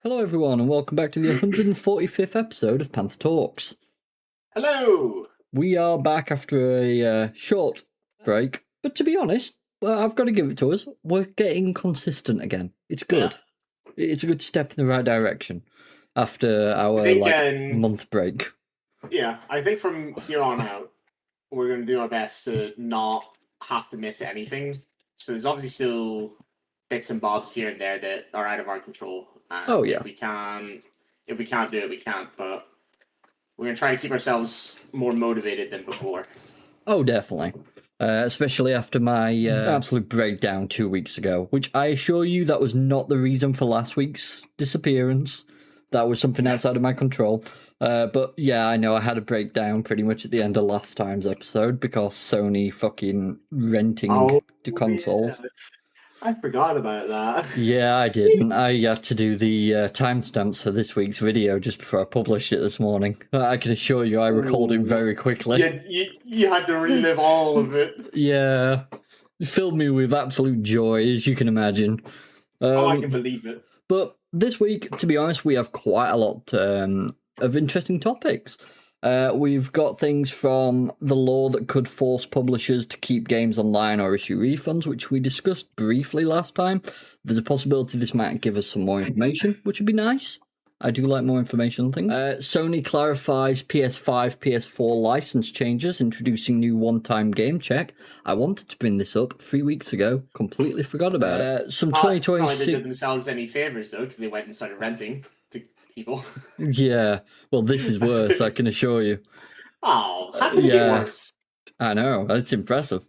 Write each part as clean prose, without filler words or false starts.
Hello everyone and welcome back to the 145th episode of PandTha Talks. Hello! We are back after a short break, but to be honest, I've got to give it to us, we're getting consistent again. It's good. Yeah. It's a good step in the right direction after our month break. Yeah, I think from here on out, we're going to do our best to not have to miss anything. So there's obviously still bits and bobs here and there that are out of our control. Oh yeah. If we can't do it, we can't. But we're gonna try to keep ourselves more motivated than before. Oh, definitely. Especially after my absolute breakdown 2 weeks ago, which I assure you that was not the reason for last week's disappearance. That was something outside of my control. But yeah, I know I had a breakdown pretty much at the end of last time's episode because Sony fucking renting the consoles. Yeah. I forgot about that. Yeah, I didn't. I had to do the timestamps for this week's video just before I published it this morning. I can assure you I recorded it very quickly. Yeah, you had to relive all of it. Yeah. It filled me with absolute joy, as you can imagine. I can believe it. But this week, to be honest, we have quite a lot of interesting topics. We've got things from the law that could force publishers to keep games online or issue refunds, which we discussed briefly last time. There's a possibility this might give us some more information, which would be nice. I do like more information on things. Sony clarifies PS5, PS4 license changes, introducing new one-time game check. I wanted to bring this up 3 weeks ago, completely forgot about it. Some 2026... They did themselves any favours, though, because they went and started renting to people. Yeah, well, this is worse, I can assure you. Oh, how did it get worse? I know, that's impressive.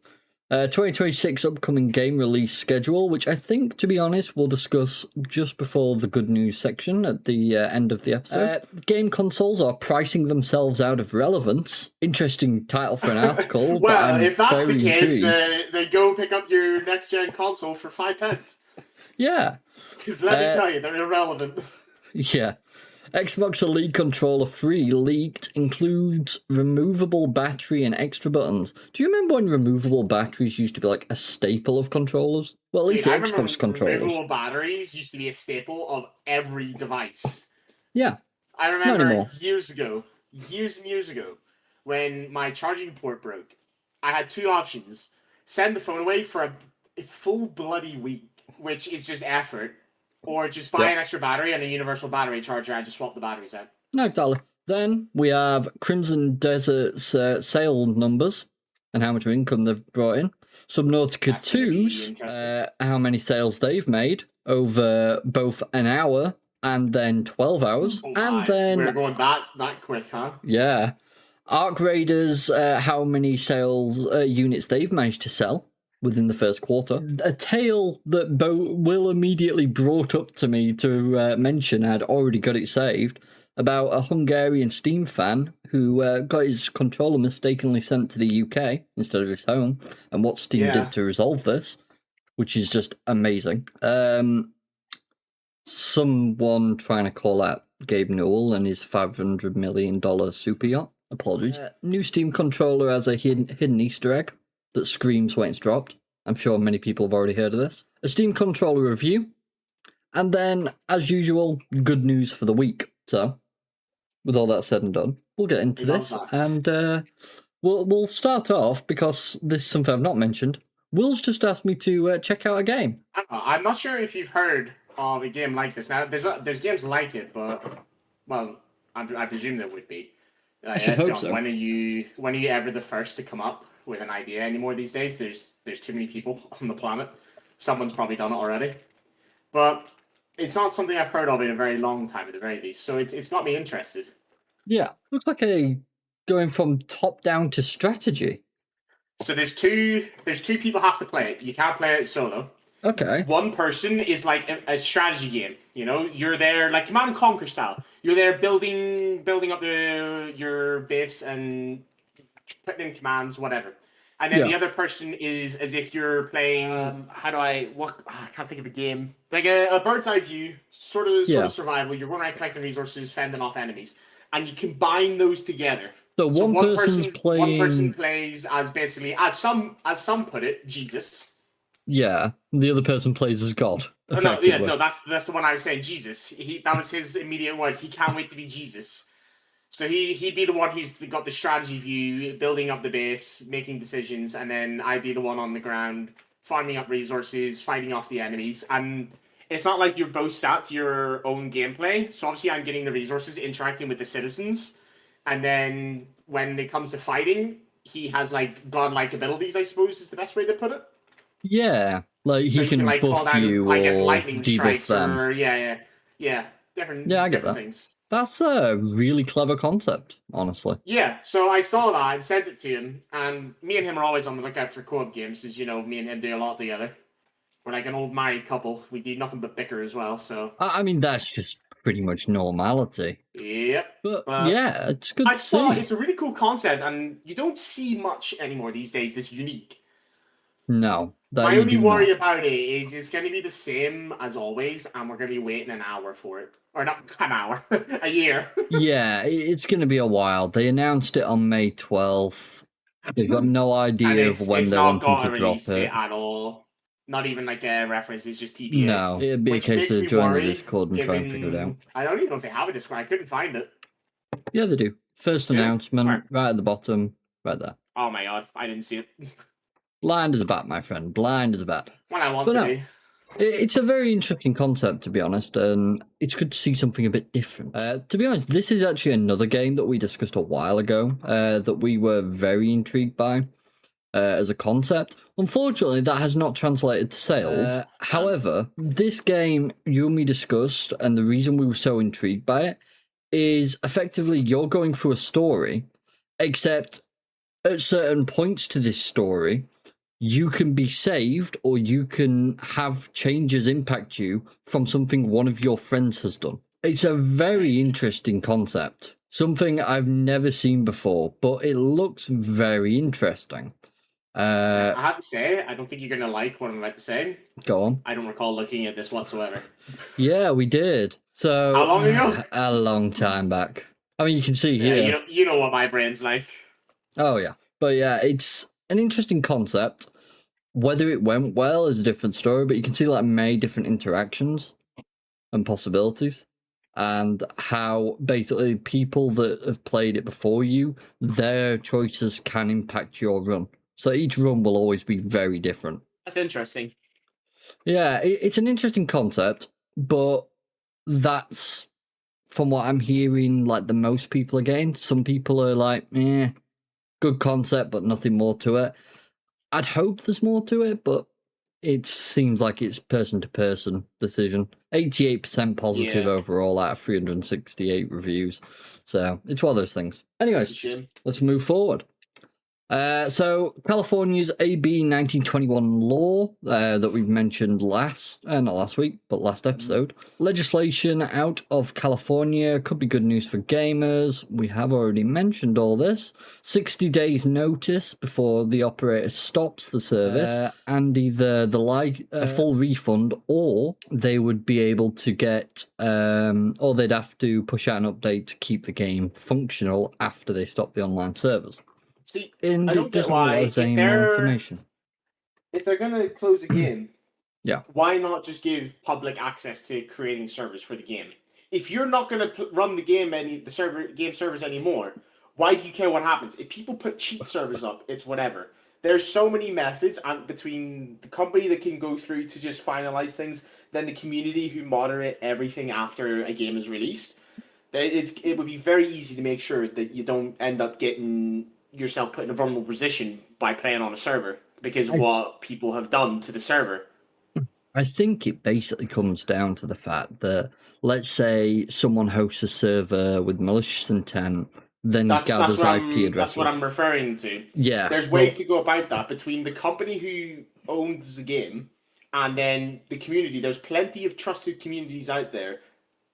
2026 upcoming game release schedule, which I think, to be honest, we'll discuss just before the good news section at the end of the episode. Game consoles are pricing themselves out of relevance. Interesting title for an article. Well, if that's the case, then go pick up your next-gen console for 5 pence. Yeah. Because let me tell you, they're irrelevant. Yeah. Xbox Elite Controller 3 leaked, includes removable battery and extra buttons. Do you remember when removable batteries used to be like a staple of controllers? Well, at least the Xbox controllers. Removable batteries used to be a staple of every device. Yeah. I remember years and years ago, when my charging port broke, I had 2 options. Send the phone away for a full bloody week, which is just effort. Or just buy an extra battery and a universal battery charger and just swap the batteries out. No, exactly. Then we have Crimson Desert's sale numbers and how much income they've brought in. Subnautica 2's, how many sales they've made over both an hour and then 12 hours. And then... We're going that quick, huh? Yeah. Arc Raiders, how many sales units they've managed to sell within the first quarter. A tale that Will immediately brought up to me to mention, I'd already got it saved, about a Hungarian Steam fan who got his controller mistakenly sent to the UK instead of his home, and what Steam did to resolve this, which is just amazing. Someone trying to call out Gabe Newell and his $500 million super yacht. Apologies. New Steam controller has a hidden Easter egg that screams when it's dropped. I'm sure many people have already heard of this. A Steam controller review. And then, as usual, good news for the week. So, with all that said and done, we'll get into this. And we'll start off, because this is something I've not mentioned. Will's just asked me to check out a game. I'm not sure if you've heard of a game like this. Now, there's games like it, but, well, I presume there would be. I should hope so. When are you ever the first to come up with an idea anymore these days? There's too many people on the planet. Someone's probably done it already. But it's not something I've heard of in a very long time, at the very least. So it's got me interested. Yeah, looks like going from top down to strategy. So there's two people have to play it. You can't play it solo. Okay. One person is like a strategy game. You know, you're there like Command & Conquer style. You're there building up your base and putting in commands, whatever. And then the other person is as if you're playing. I can't think of a game. Like a bird's eye view, sort of survival. You're going around collecting resources, fending off enemies, and you combine those together. So one person plays as basically, as some put it, Jesus. Yeah, the other person plays as God. Oh, no, yeah, effectively. no, that's the one I was saying. Jesus, that was his immediate words. He can't wait to be Jesus. So he'd be the one who's got the strategy view, building up the base, making decisions, and then I'd be the one on the ground, farming up resources, fighting off the enemies. And it's not like you're both sat to your own gameplay. So obviously I'm getting the resources, interacting with the citizens, and then when it comes to fighting, he has like godlike abilities, I suppose is the best way to put it. Yeah, like So he can like call buff down, you I guess, or lightning debuff strikes them. or yeah, different Yeah, I get that. things. That's a really clever concept, honestly. Yeah, so I saw that and sent it to him, and me and him are always on the lookout for co-op games, as you know, me and him do a lot together. We're like an old married couple. We do nothing but bicker as well, so... I mean, that's just pretty much normality. Yep. But yeah, it's good to see. It's a really cool concept, and you don't see much anymore these days, this unique. No. My only worry about it is it's going to be the same as always, and we're going to be waiting an hour for it. Or not an hour, a year. Yeah, it's going to be a while. They announced it on May 12th. They've got no idea of when they're wanting to drop it. At all. Not even like a reference, it's just TBA. No, it'd be a case of joining the Discord and try and figure it out. I don't even know if they have a Discord, I couldn't find it. Yeah, they do. First announcement, right at the bottom, right there. Oh my god, I didn't see it. Blind as a bat, my friend. Blind as a bat. What I want to be. It's a very interesting concept, to be honest, and it's good to see something a bit different. To be honest, this is actually another game that we discussed a while ago that we were very intrigued by as a concept. Unfortunately, that has not translated to sales. However, this game you and me discussed, and the reason we were so intrigued by it, is effectively you're going through a story, except at certain points to this story, you can be saved or you can have changes impact you from something one of your friends has done. It's a very interesting concept. Something I've never seen before, but it looks very interesting. I have to say, I don't think you're going to like what I'm about to say. Go on. I don't recall looking at this whatsoever. Yeah, we did. So how long ago? A long time back. I mean, you can see here. Yeah, you know what my brain's like. Oh, yeah. But yeah, it's an interesting concept. Whether it went well is a different story, but you can see like many different interactions and possibilities, and how basically people that have played it before you, their choices can impact your run. So each run will always be very different. That's interesting. Yeah, it's an interesting concept, but that's, from what I'm hearing, like the most people again. Some people are like, good concept, but nothing more to it. I'd hope there's more to it, but it seems like it's person-to-person decision. 88% positive overall out of 368 reviews. So it's one of those things. Anyways, let's move forward. So California's AB 1921 law that we've mentioned last episode. Legislation out of California could be good news for gamers. We have already mentioned all this. 60 days notice before the operator stops the service, and either a full refund, or they would be able to get, or they'd have to push out an update to keep the game functional after they stop the online servers. See, and I don't get why, if they're going to close a game, why not just give public access to creating servers for the game? If you're not going to run the game game servers anymore, why do you care what happens? If people put cheat servers up, it's whatever. There's so many methods between the company that can go through to just finalize things, then the community who moderate everything after a game is released. It would be very easy to make sure that you don't end up getting yourself put in a vulnerable position by playing on a server because of what people have done to the server. I think it basically comes down to the fact that, let's say someone hosts a server with malicious intent, then gathers IP addresses. That's what I'm referring to. Yeah. There's ways to go about that between the company who owns the game and then the community. There's plenty of trusted communities out there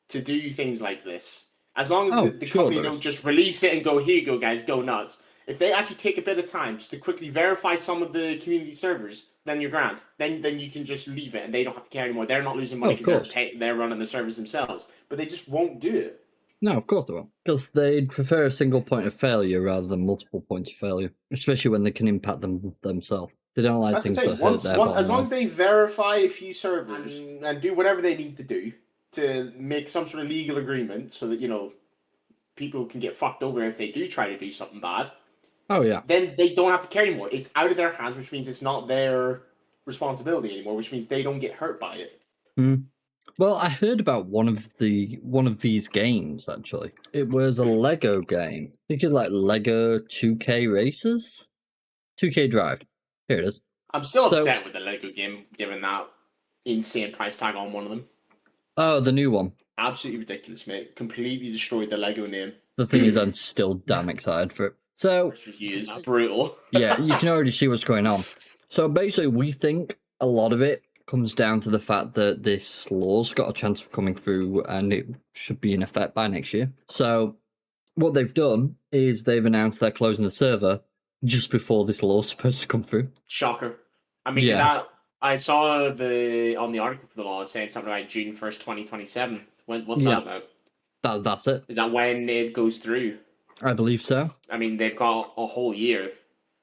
to do things like this. As long as the company don't just release it and go, here you go, guys, go nuts. If they actually take a bit of time just to quickly verify some of the community servers, then you're grand. Then you can just leave it and they don't have to care anymore. They're not losing money because they're running the servers themselves. But they just won't do it. No, of course they won't. Because they'd prefer a single point of failure rather than multiple points of failure, especially when they can impact them themselves. They don't like That's the things thing. that hurt their bottom As long line. as they verify a few servers and do whatever they need to do to make some sort of legal agreement so that, people can get fucked over if they do try to do something bad, Oh, yeah. then they don't have to care anymore. It's out of their hands, which means it's not their responsibility anymore, which means they don't get hurt by it. Well, I heard about one of these games, actually. It was a Lego game. I think it's like Lego 2K Racers? 2K Drive. Here it is. I'm still upset with the Lego game, given that insane price tag on one of them. Oh, the new one. Absolutely ridiculous, mate. Completely destroyed the Lego name. The thing is, I'm still damn excited for it. So, First review is brutal. yeah, you can already see what's going on. So basically, we think a lot of it comes down to the fact that this law's got a chance of coming through and it should be in effect by next year. So what they've done is they've announced they're closing the server just before this law's supposed to come through. Shocker. I mean, I saw on the article for the law saying something like June 1st, 2027. What's that about? That's it. Is that when it goes through? I believe so. I mean, they've got a whole year.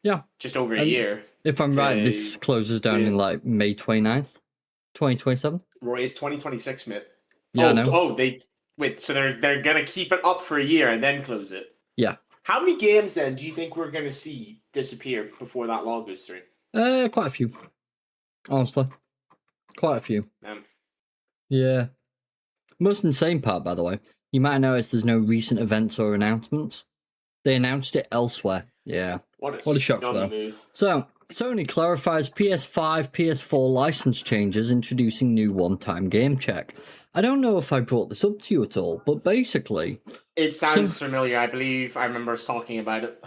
Yeah. Just over a year. If I'm right, this closes down in like May 29th, 2027. Roy, it's 2026, mate. Yeah, I know. So they're going to keep it up for a year and then close it? Yeah. How many games, then, do you think we're going to see disappear before that law goes through? Quite a few. Honestly. Quite a few. Yeah. Most insane part, by the way, you might have noticed there's no recent events or announcements. They announced it elsewhere. Yeah. What a shock, though. Move. So, Sony clarifies PS5, PS4 license changes, introducing new one-time game check. I don't know if I brought this up to you at all, but basically... It sounds familiar. I believe I remember us talking about it.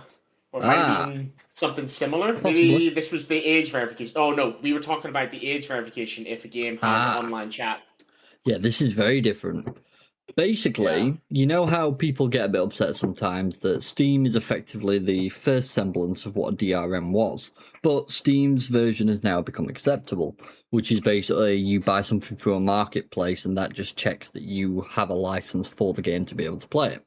Or might have been something similar. Possibly. Maybe this was the age verification. Oh, no. We were talking about the age verification if a game has online chat. Yeah, this is very different. Basically, you know how people get a bit upset sometimes that Steam is effectively the first semblance of what a DRM was, but Steam's version has now become acceptable, which is basically you buy something through a marketplace and that just checks that you have a license for the game to be able to play it.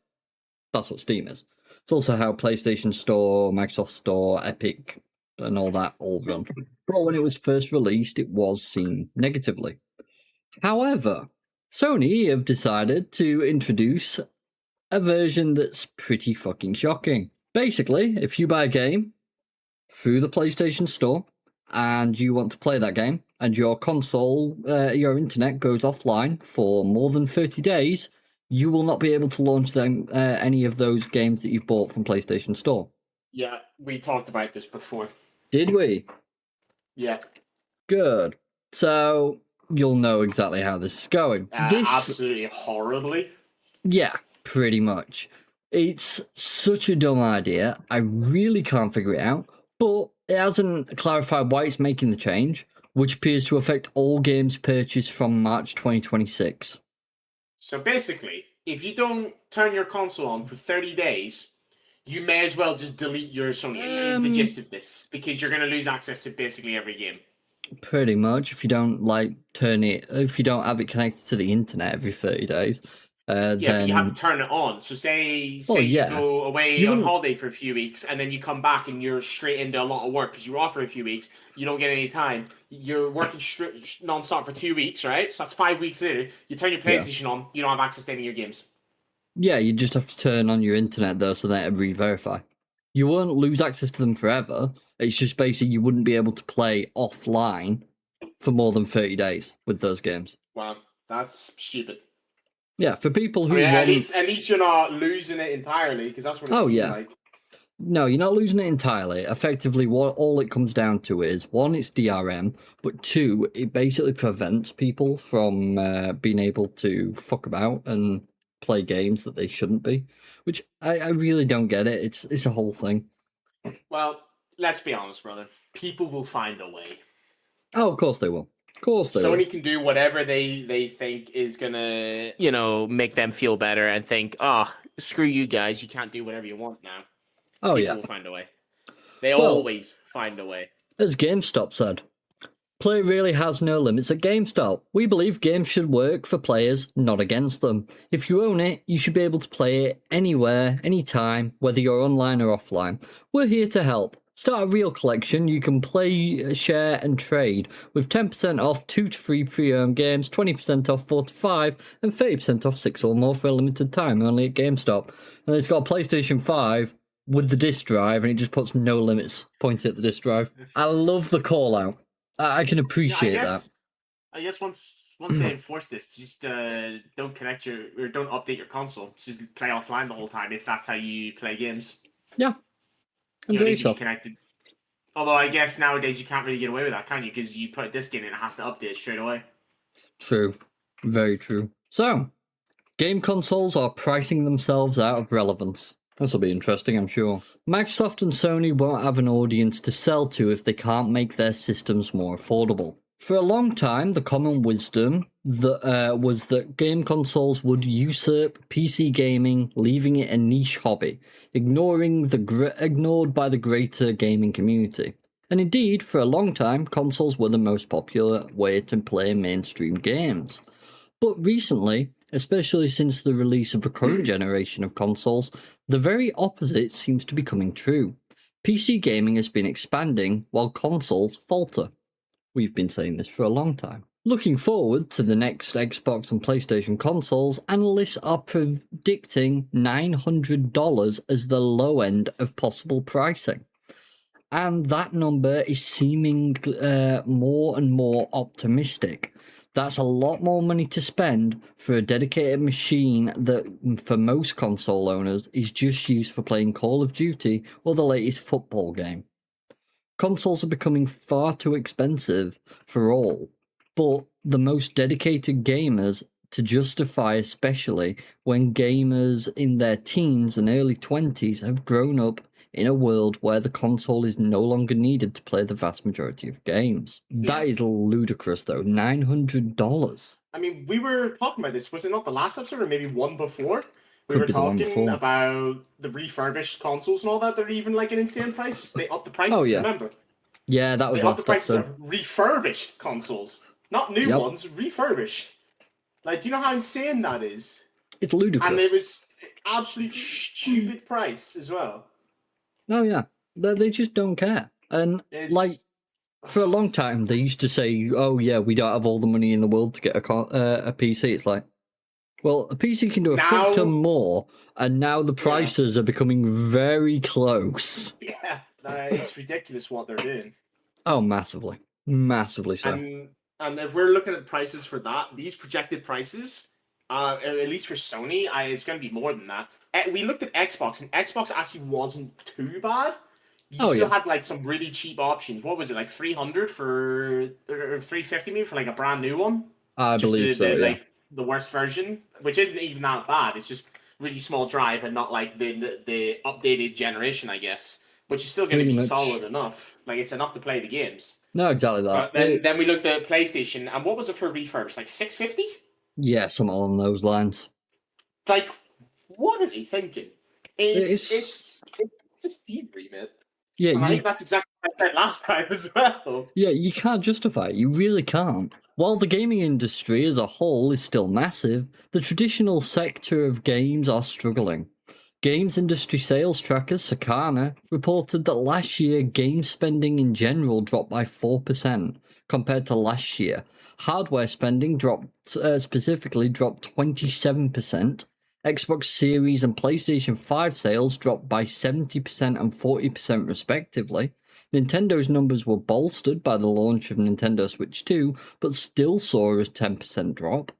That's what Steam is. It's also how PlayStation Store, Microsoft Store, Epic, and all that all run. But when it was first released, it was seen negatively. However, Sony have decided to introduce a version that's pretty fucking shocking. Basically, if you buy a game through the PlayStation Store and you want to play that game and your console, your internet goes offline for more than 30 days, you will not be able to launch them, any of those games that you've bought from PlayStation Store. Yeah, we talked about this before. Did we? Yeah. Good. So you'll know exactly how this is going. Absolutely horribly. Yeah, pretty much. It's such a dumb idea. I really can't figure it out, but it hasn't clarified why it's making the change, which appears to affect all games purchased from March 2026. So basically, if you don't turn your console on for 30 days, you may as well just delete your Sony. Is the gist of this, because you're going to lose access to basically every game. Pretty much, if you don't if you don't have it connected to the internet every 30 days, then but you have to turn it on. So say you go away on holiday for a few weeks, and then you come back and you're straight into a lot of work because you were off for a few weeks. You don't get any time. You're working non-stop for 2 weeks, right? So that's 5 weeks later. You turn your PlayStation on. You don't have access to any of your games. Yeah, you just have to turn on your internet though, so that it re-verify. You won't lose access to them forever. It's just basically you wouldn't be able to play offline for more than 30 days with those games. Wow, that's stupid. Yeah, for people who at least you're not losing it entirely, because that's what it seems like. No, you're not losing it entirely. Effectively, all it comes down to is, one, it's DRM, but two, it basically prevents people from being able to fuck about and play games that they shouldn't be, which I really don't get it. It's a whole thing. Well, let's be honest, brother. People will find a way. Oh, of course they will. Of course they will. Sony can do whatever they think is gonna, make them feel better and think, screw you guys, you can't do whatever you want now. Oh, People will find a way. They always find a way. As GameStop said, play really has no limits at GameStop. We believe games should work for players, not against them. If you own it, you should be able to play it anywhere, anytime, whether you're online or offline. We're here to help. Start a real collection. You can play, share, and trade with 10% off 2 to 3 pre-owned games, 20% off 4 to 5, and 30% off 6 or more for a limited time, only at GameStop. And it's got a PlayStation 5 with the disc drive, and it just puts no limits pointing at the disc drive. I love the call out. I can appreciate that. I guess once they enforce this, just don't connect or don't update your console. Just play offline the whole time if that's how you play games. Yeah. You don't need to be connected. Although I guess nowadays you can't really get away with that, can you? Because you put a disc in and it has to update straight away. True. Very true. So, game consoles are pricing themselves out of relevance. This will be interesting, I'm sure. Microsoft and Sony won't have an audience to sell to if they can't make their systems more affordable. For a long time, the common wisdom was that game consoles would usurp PC gaming, leaving it a niche hobby, ignored by the greater gaming community. And indeed, for a long time, consoles were the most popular way to play mainstream games. But recently, especially since the release of the current generation of consoles, the very opposite seems to be coming true. PC gaming has been expanding while consoles falter. We've been saying this for a long time. Looking forward to the next Xbox and PlayStation consoles, analysts are predicting $900 as the low end of possible pricing. And that number is seeming more and more optimistic. That's a lot more money to spend for a dedicated machine that, for most console owners, is just used for playing Call of Duty or the latest football game. Consoles are becoming far too expensive for all, but the most dedicated gamers to justify, especially when gamers in their teens and early 20s have grown up in a world where the console is no longer needed to play the vast majority of games. Yeah. That is ludicrous, though. $900. I mean, we were talking about this. Was it not the last episode or maybe one before? We were talking about the refurbished consoles and all that. They're even like an insane price. They upped the prices, remember? Yeah, that was they upped the prices of refurbished consoles. Not new ones, refurbished. Like, do you know how insane that is? It's ludicrous. And it was an absolute stupid price as well. Oh, yeah. They just don't care. And, for a long time, they used to say, oh, yeah, we don't have all the money in the world to get a PC. It's like, well, a PC can do a fuck ton more, and now the prices are becoming very close. Yeah, it's ridiculous what they're doing. Oh, massively. Massively so. And if we're looking at prices for that, these projected prices, at least for Sony, it's going to be more than that. We looked at Xbox, and Xbox actually wasn't too bad. You still had like some really cheap options. What was it, like $300 or $350 maybe for like a brand new one? I believe so. Like the worst version, which isn't even that bad. It's just really small drive and not like the updated generation, I guess. Which is still going to be solid enough. Like it's enough to play the games. No, exactly that. Then we looked at PlayStation, and what was it for refurbished? Like $650? Yeah, something along those lines. Like, what are they thinking? It's just thievery, man. Yeah, I think that's exactly what I said last time as well. Yeah, you can't justify it. You really can't. While the gaming industry as a whole is still massive, the traditional sector of games are struggling. Games industry sales tracker Sakana reported that last year game spending in general dropped by 4% compared to last year. Hardware spending specifically dropped 27%. Xbox Series and PlayStation 5 sales dropped by 70% and 40% respectively. Nintendo's numbers were bolstered by the launch of Nintendo Switch 2, but still saw a 10% drop.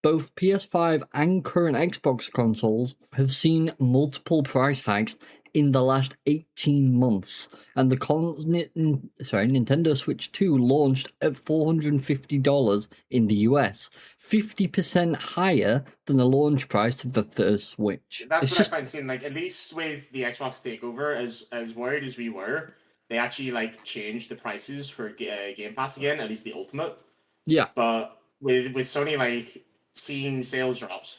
Both PS5 and current Xbox consoles have seen multiple price hikes in the last 18 months, and the Nintendo Switch 2 launched at $450 in the US, 50% higher than the launch price of the first Switch. That's what I find saying. Like, at least with the Xbox takeover, as worried as we were, they actually like changed the prices for Game Pass again, at least the Ultimate. Yeah. But with Sony, like, seeing sales drops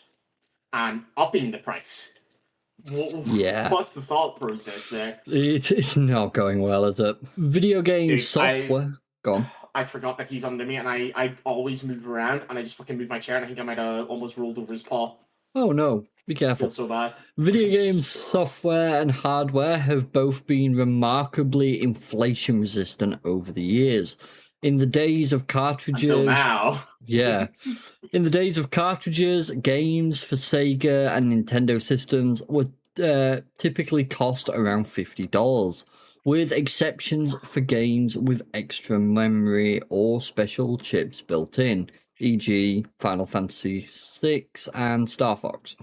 and upping the price. What's the thought process there? It's not going well, is it? Video game software. Go on. I forgot that he's under me, and I always move around, and I just fucking move my chair, and I think I might have almost rolled over his paw. Oh no. Be I careful. feel so bad. Video games, software, and hardware have both been remarkably inflation resistant over the years. In the days of cartridges. Until now. Yeah. In the days of cartridges, games for Sega and Nintendo systems would typically cost around $50, with exceptions for games with extra memory or special chips built in, e.g. Final Fantasy VI and Star Fox.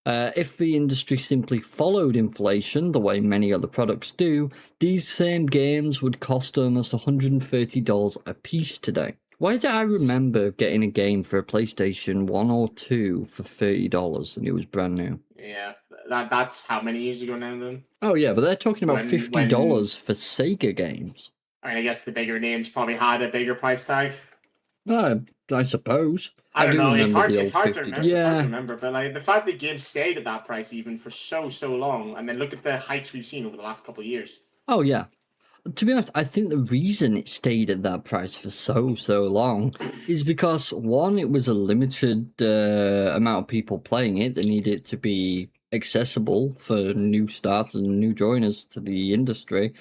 If the industry simply followed inflation the way many other products do, these same games would cost almost $130 a piece today. Why did I remember getting a game for a PlayStation 1 or 2 for $30 and it was brand new? Yeah, that's how many years ago now then? Oh yeah, but they're talking about When- $50 for Sega games. I mean, I guess the bigger names probably had a bigger price tag. I suppose. I don't do know. It's remember hard. the It's old hard to 50. remember. It's hard Yeah. to remember. But like the fact that games stayed at that price even for so long, and then look at the hikes we've seen over the last couple of years. Oh yeah. To be honest, I think the reason it stayed at that price for so long is because, one, it was a limited amount of people playing it. They needed it to be accessible for new starters and new joiners to the industry.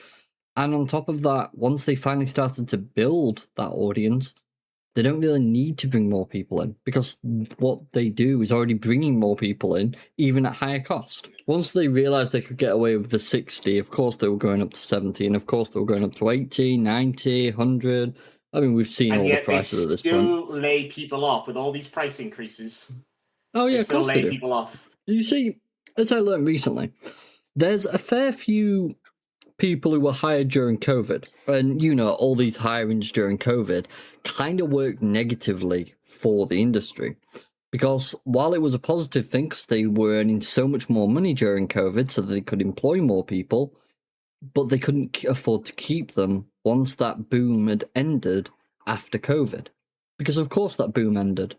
And on top of that, once they finally started to build that audience, they don't really need to bring more people in, because what they do is already bringing more people in, even at higher cost. Once they realised they could get away with the 60, of course they were going up to 70, and of course they were going up to 80, 90, 100. I mean, we've seen And all the yet prices at this they point. still lay people off with all these price increases. Oh yeah, They of still course they lay do. people off. You see, as I learned recently, there's a fair few people who were hired during COVID, and all these hirings during COVID kind of worked negatively for the industry, because while it was a positive thing because they were earning so much more money during COVID so that they could employ more people, but they couldn't afford to keep them once that boom had ended after COVID, because of course that boom ended.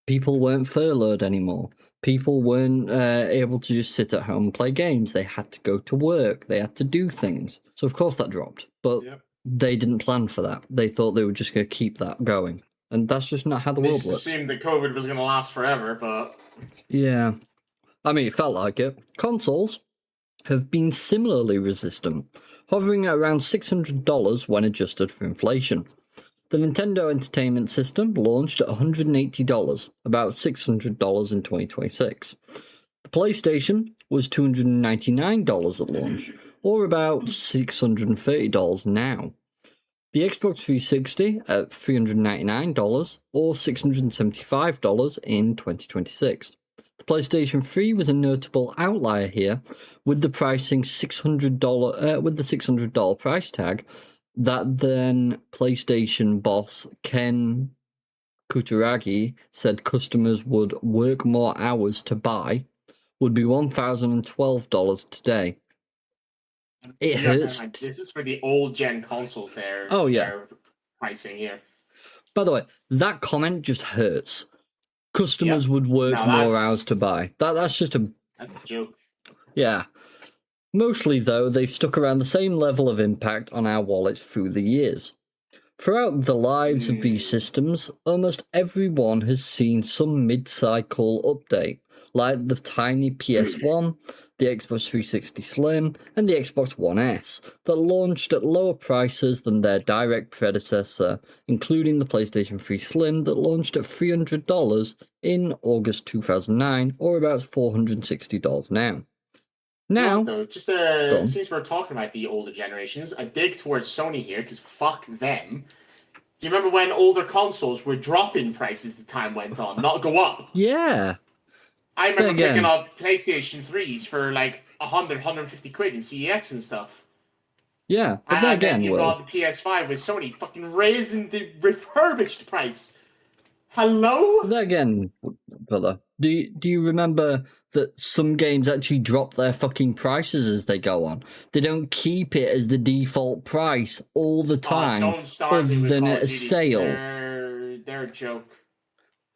People weren't furloughed anymore. People weren't able to just sit at home and play games. They had to go to work. They had to do things. So of course that dropped. But they didn't plan for that. They thought they were just going to keep that going. And that's just not how the They world just works. assumed that COVID was going to last forever, but... Yeah. I mean, it felt like it. Consoles have been similarly resistant, hovering at around $600 when adjusted for inflation. The Nintendo Entertainment System launched at $180, about $600 in 2026. The PlayStation was $299 at launch, or about $630 now. The Xbox 360 at $399, or $675 in 2026. The PlayStation 3 was a notable outlier here, with the pricing $600 price tag that then PlayStation boss Ken Kutaragi said customers would work more hours to buy, would be $1,012 today. It hurts. This is for the old gen consoles there. Oh, yeah. Their pricing here. By the way, that comment just hurts. Customers would work more hours to buy. That's just a... That's a joke. Yeah. Mostly, though, they've stuck around the same level of impact on our wallets through the years. Throughout the lives of these systems, almost everyone has seen some mid-cycle update, like the tiny PS1, the Xbox 360 Slim, and the Xbox One S, that launched at lower prices than their direct predecessor, including the PlayStation 3 Slim that launched at $300 in August 2009, or about $460 now. Now, though, just since we're talking about the older generations, a dig towards Sony here, because fuck them. Do you remember when older consoles were dropping prices as time went on, not go up? Yeah. I remember picking up PlayStation 3s for like 100, 150 quid in CEX and stuff. Yeah, but and then you got the PS5 with Sony fucking raising the refurbished price. Hello? That again, brother. Do you remember that some games actually drop their fucking prices as they go on? They don't keep it as the default price all the time, other than at a sale. They're a joke.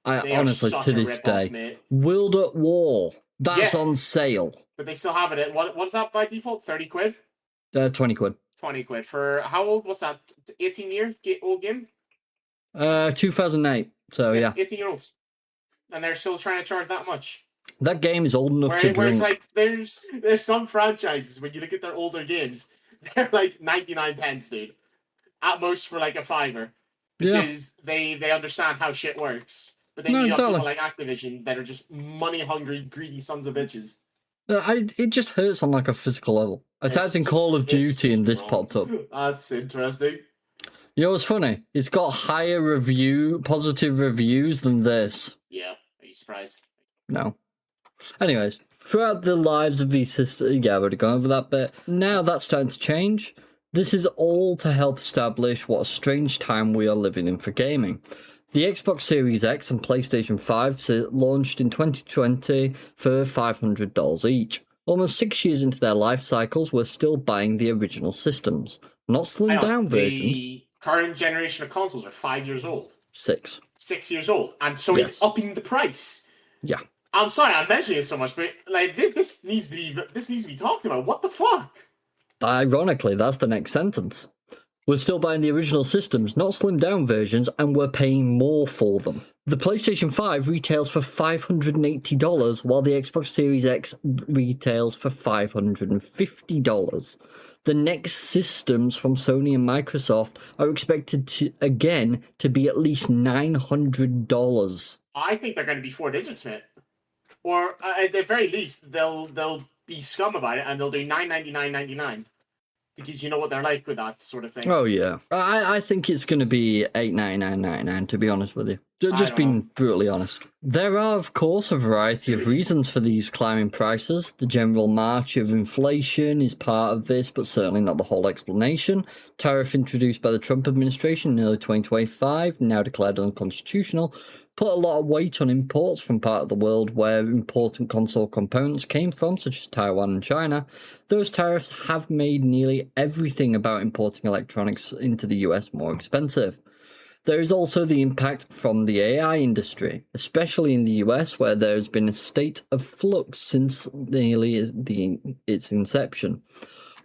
I honestly, to this day, World at War, that's on sale. But they still have it at, what's that by default? 30 quid? 20 quid. 20 quid. For how old? What's that? 18 years old game? 2008. So, yeah. 18-year-olds. And they're still trying to charge that much. That game is old enough to Whereas drink. like there's some franchises when you look at their older games, they're like 99 pence, dude. At most for like a $5. Because they understand how shit works. But then No, you got exactly. people like Activision that are just money hungry, greedy sons of bitches. It just hurts on like a physical level. I typed in Call of Duty and this popped up. That's interesting. You know what's funny? It's got higher positive reviews than this. Yeah, are you surprised? No. Anyways, throughout the lives of these systems, yeah, I've already gone over that bit. Now that's starting to change. This is all to help establish what a strange time we are living in for gaming. The Xbox Series X and PlayStation 5 launched in 2020 for $500 each. Almost 6 years into their life cycles, we're still buying the original systems, not slimmed down versions. The current generation of consoles are 5 years old. 6. 6 years old, and Sony's upping the price. Yeah. I'm sorry, I'm mentioning it so much, but like this needs to be talked about. What the fuck? Ironically, that's the next sentence. We're still buying the original systems, not slimmed down versions, and we're paying more for them. The PlayStation 5 retails for $580, while the Xbox Series X retails for $550. The next systems from Sony and Microsoft are expected to be at least $900. I think they're going to be 4 digits, man. Or at the very least, they'll be scum about it and they'll do $999.99. Because you know what they're like with that sort of thing. Oh, yeah. I think it's going to be $899.99, to be honest with you. Just being brutally honest. There are, of course, a variety of reasons for these climbing prices. The general march of inflation is part of this, but certainly not the whole explanation. Tariff introduced by the Trump administration in early 2025, now declared unconstitutional, put a lot of weight on imports from part of the world where important console components came from, such as Taiwan and China. Those tariffs have made nearly everything about importing electronics into the US more expensive. There is also the impact from the AI industry, especially in the US, where there has been a state of flux since nearly its inception.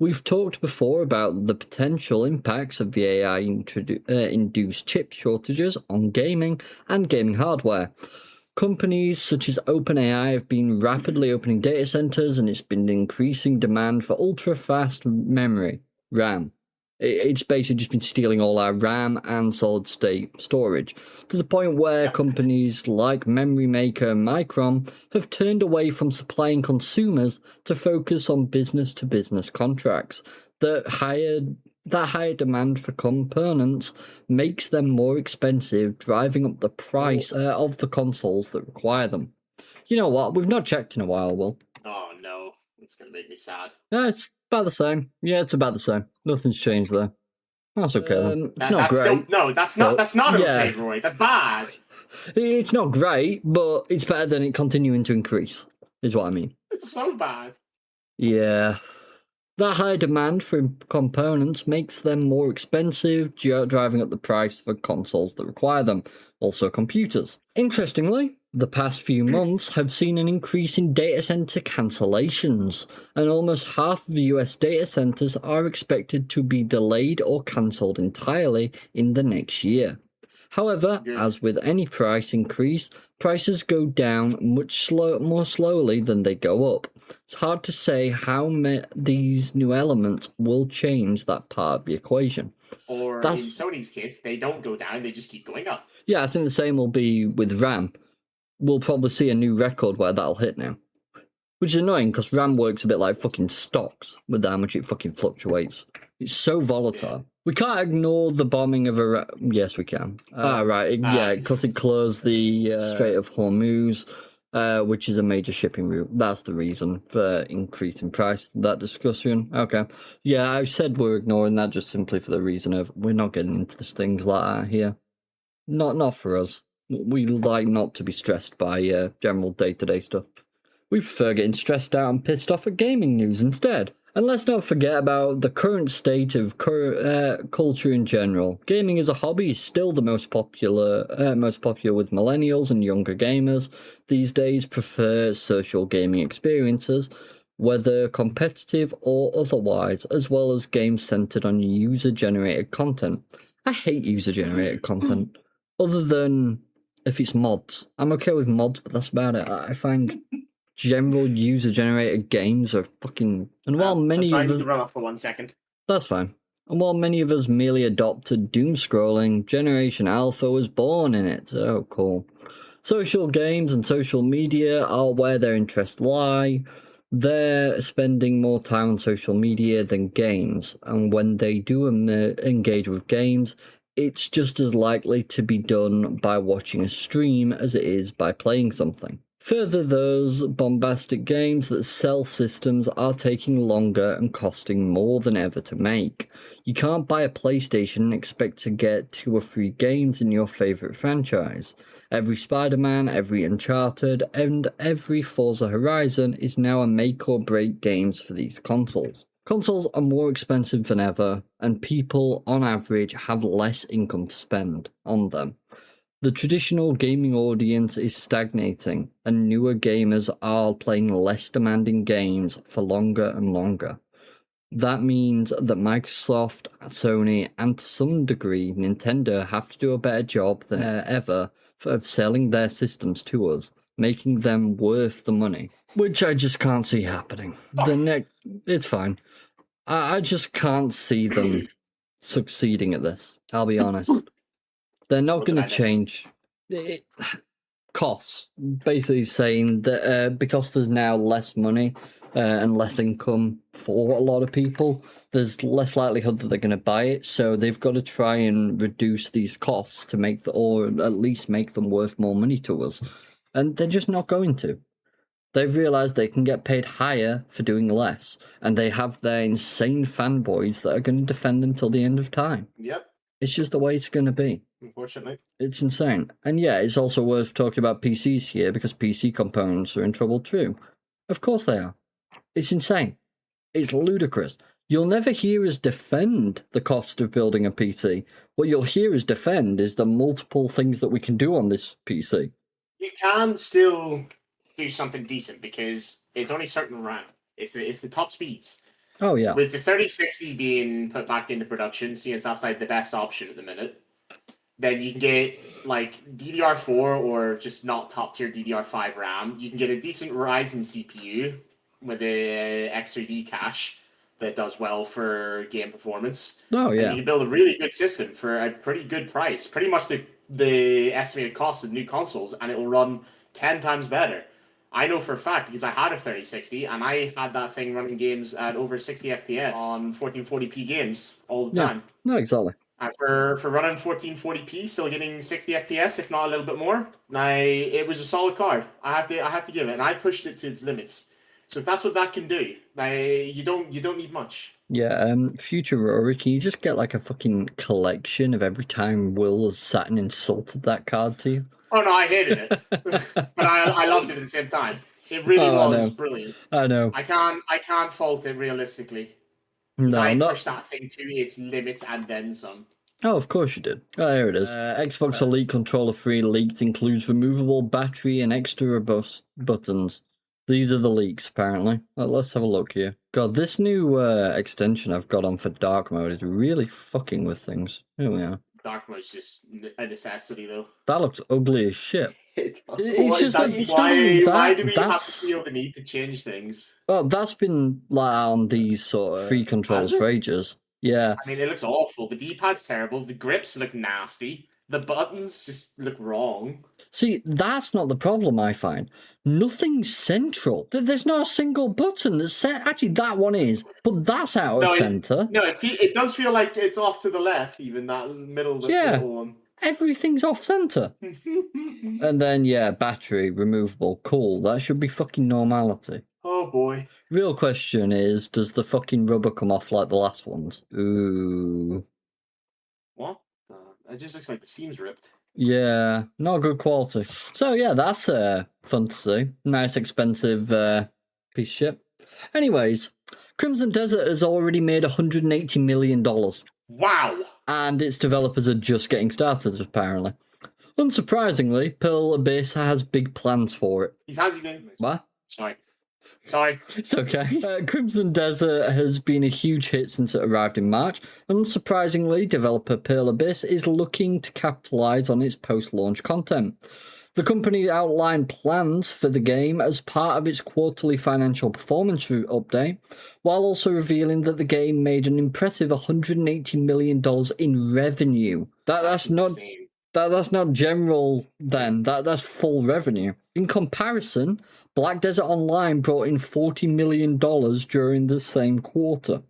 We've talked before about the potential impacts of the AI-induced chip shortages on gaming and gaming hardware. Companies such as OpenAI have been rapidly opening data centers, and it's been increasing demand for ultra-fast memory, RAM. It's basically just been stealing all our RAM and solid-state storage, to the point where companies like memory maker Micron have turned away from supplying consumers to focus on business-to-business contracts. That higher demand for components makes them more expensive, driving up the price of the consoles that require them. You know what? We've not checked in a while, Will. Oh no, it's going to make me sad. Yeah, it's about the same. Yeah, it's about the same. Nothing's changed there. That's okay then. It's not that's great. That's not okay, Roy. That's bad. It's not great, but it's better than it continuing to increase, is what I mean. It's so bad. Yeah. That high demand for components makes them more expensive, driving up the price for consoles that require them, also computers. Interestingly, the past few months have seen an increase in data center cancellations, and almost half of US data centers are expected to be delayed or cancelled entirely in the next year. However, as with any price increase, prices go down much more slowly than they go up. It's hard to say how these new elements will change that part of the equation. Or in Sony's case, they don't go down, they just keep going up. Yeah, I think the same will be with RAM. We'll probably see a new record where that'll hit now. Which is annoying, because RAM works a bit like fucking stocks, with how much it fucking fluctuates. It's so volatile. Yeah. We can't ignore the bombing of Iraq. Yes, we can. Because it closed the Strait of Hormuz, which is a major shipping route. That's the reason for increasing price. That discussion. Okay. Yeah, I said we're ignoring that just simply for the reason of we're not getting into things like that here. Not for us. We like not to be stressed by general day-to-day stuff. We prefer getting stressed out and pissed off at gaming news instead. And let's not forget about the current state of culture in general. Gaming as a hobby is still the most popular with millennials and younger gamers. These days prefer social gaming experiences, whether competitive or otherwise, as well as games centered on user-generated content. I hate user-generated content, other than if it's mods. I'm okay with mods, but that's about it. I find general user-generated games are fucking... And while many I of need us... to run off for 1 second. That's fine. And while many of us merely adopted doom-scrolling, Generation Alpha was born in it. Oh, cool. Social games and social media are where their interests lie. They're spending more time on social media than games, and when they do engage with games, it's just as likely to be done by watching a stream as it is by playing something. Further, those bombastic games that sell systems are taking longer and costing more than ever to make. You can't buy a PlayStation and expect to get 2 or 3 games in your favourite franchise. Every Spider-Man, every Uncharted, and every Forza Horizon is now a make or break games for these consoles. Consoles are more expensive than ever, and people, on average, have less income to spend on them. The traditional gaming audience is stagnating, and newer gamers are playing less demanding games for longer and longer. That means that Microsoft, Sony, and to some degree Nintendo have to do a better job than ever of selling their systems to us, making them worth the money. Which I just can't see happening. It's fine. I just can't see them succeeding at this, I'll be honest. They're not going to change costs. Basically saying that because there's now less money and less income for a lot of people, there's less likelihood that they're going to buy it. So they've got to try and reduce these costs to make or at least make them worth more money to us. And they're just not going to. They've realised they can get paid higher for doing less. And they have their insane fanboys that are going to defend them till the end of time. Yep. It's just the way it's going to be. Unfortunately. It's insane. And yeah, it's also worth talking about PCs here because PC components are in trouble too. Of course they are. It's insane. It's ludicrous. You'll never hear us defend the cost of building a PC. What you'll hear us defend is the multiple things that we can do on this PC. You can still do something decent because it's only certain RAM. It's the top speeds. Oh, yeah. With the 3060 being put back into production, seeing as that's like the best option at the minute, then you can get like DDR4 or just not top tier DDR5 RAM. You can get a decent Ryzen CPU with a X3D cache that does well for game performance. Oh, yeah. And you can build a really good system for a pretty good price. Pretty much the estimated cost of new consoles, and it will run 10 times better. I know for a fact because I had a 3060 and I had that thing running games at over 60 FPS on 1440p games all the time. No, exactly. And for running 1440p, still getting 60 FPS, if not a little bit more, it was a solid card. I have to give it, and I pushed it to its limits. So if that's what that can do, you don't need much. Yeah, future Rory, can you just get like a fucking collection of every time Will has sat and insulted that card to you? Oh no, I hated it, but I loved it at the same time. It really was brilliant. I know. I can't fault it realistically. No, I pushed that thing to its limits and then some. Oh, of course you did. Oh, here it is. Xbox Elite Controller 3 leaked includes removable battery and extra buttons. These are the leaks, apparently. Let's have a look here. God, this new extension I've got on for dark mode is really fucking with things. Here we are. Dark mode's just a necessity, though. That looks ugly as shit. It's just like, why do we have to feel the need to change things? Well, that's been like on these sort of free controls for ages. Yeah. I mean, it looks awful. The D-pad's terrible. The grips look nasty. The buttons just look wrong. See, that's not the problem, I find. Nothing's central. There's not a single button that's set. Actually, that one is, but that's out of center. It does feel like it's off to the left, even that middle one. Everything's off center. And then, yeah, battery removable. Cool. That should be fucking normality. Oh boy. Real question is, does the fucking rubber come off like the last ones? Ooh. What? It just looks like the seam's ripped. Yeah, not good quality. So yeah, that's fun to see. Nice, expensive piece of shit. Anyways, Crimson Desert has already made $180 million. Wow! And its developers are just getting started, apparently. Unsurprisingly, Pearl Abyss has big plans for it. Has he been? What? Sorry. It's okay. Crimson Desert has been a huge hit since it arrived in March. Unsurprisingly, developer Pearl Abyss is looking to capitalise on its post-launch content. The company outlined plans for the game as part of its quarterly financial performance update, while also revealing that the game made an impressive $180 million in revenue. That's not insane. that's not general then. That's full revenue. In comparison, Black Desert Online brought in $40 million during the same quarter,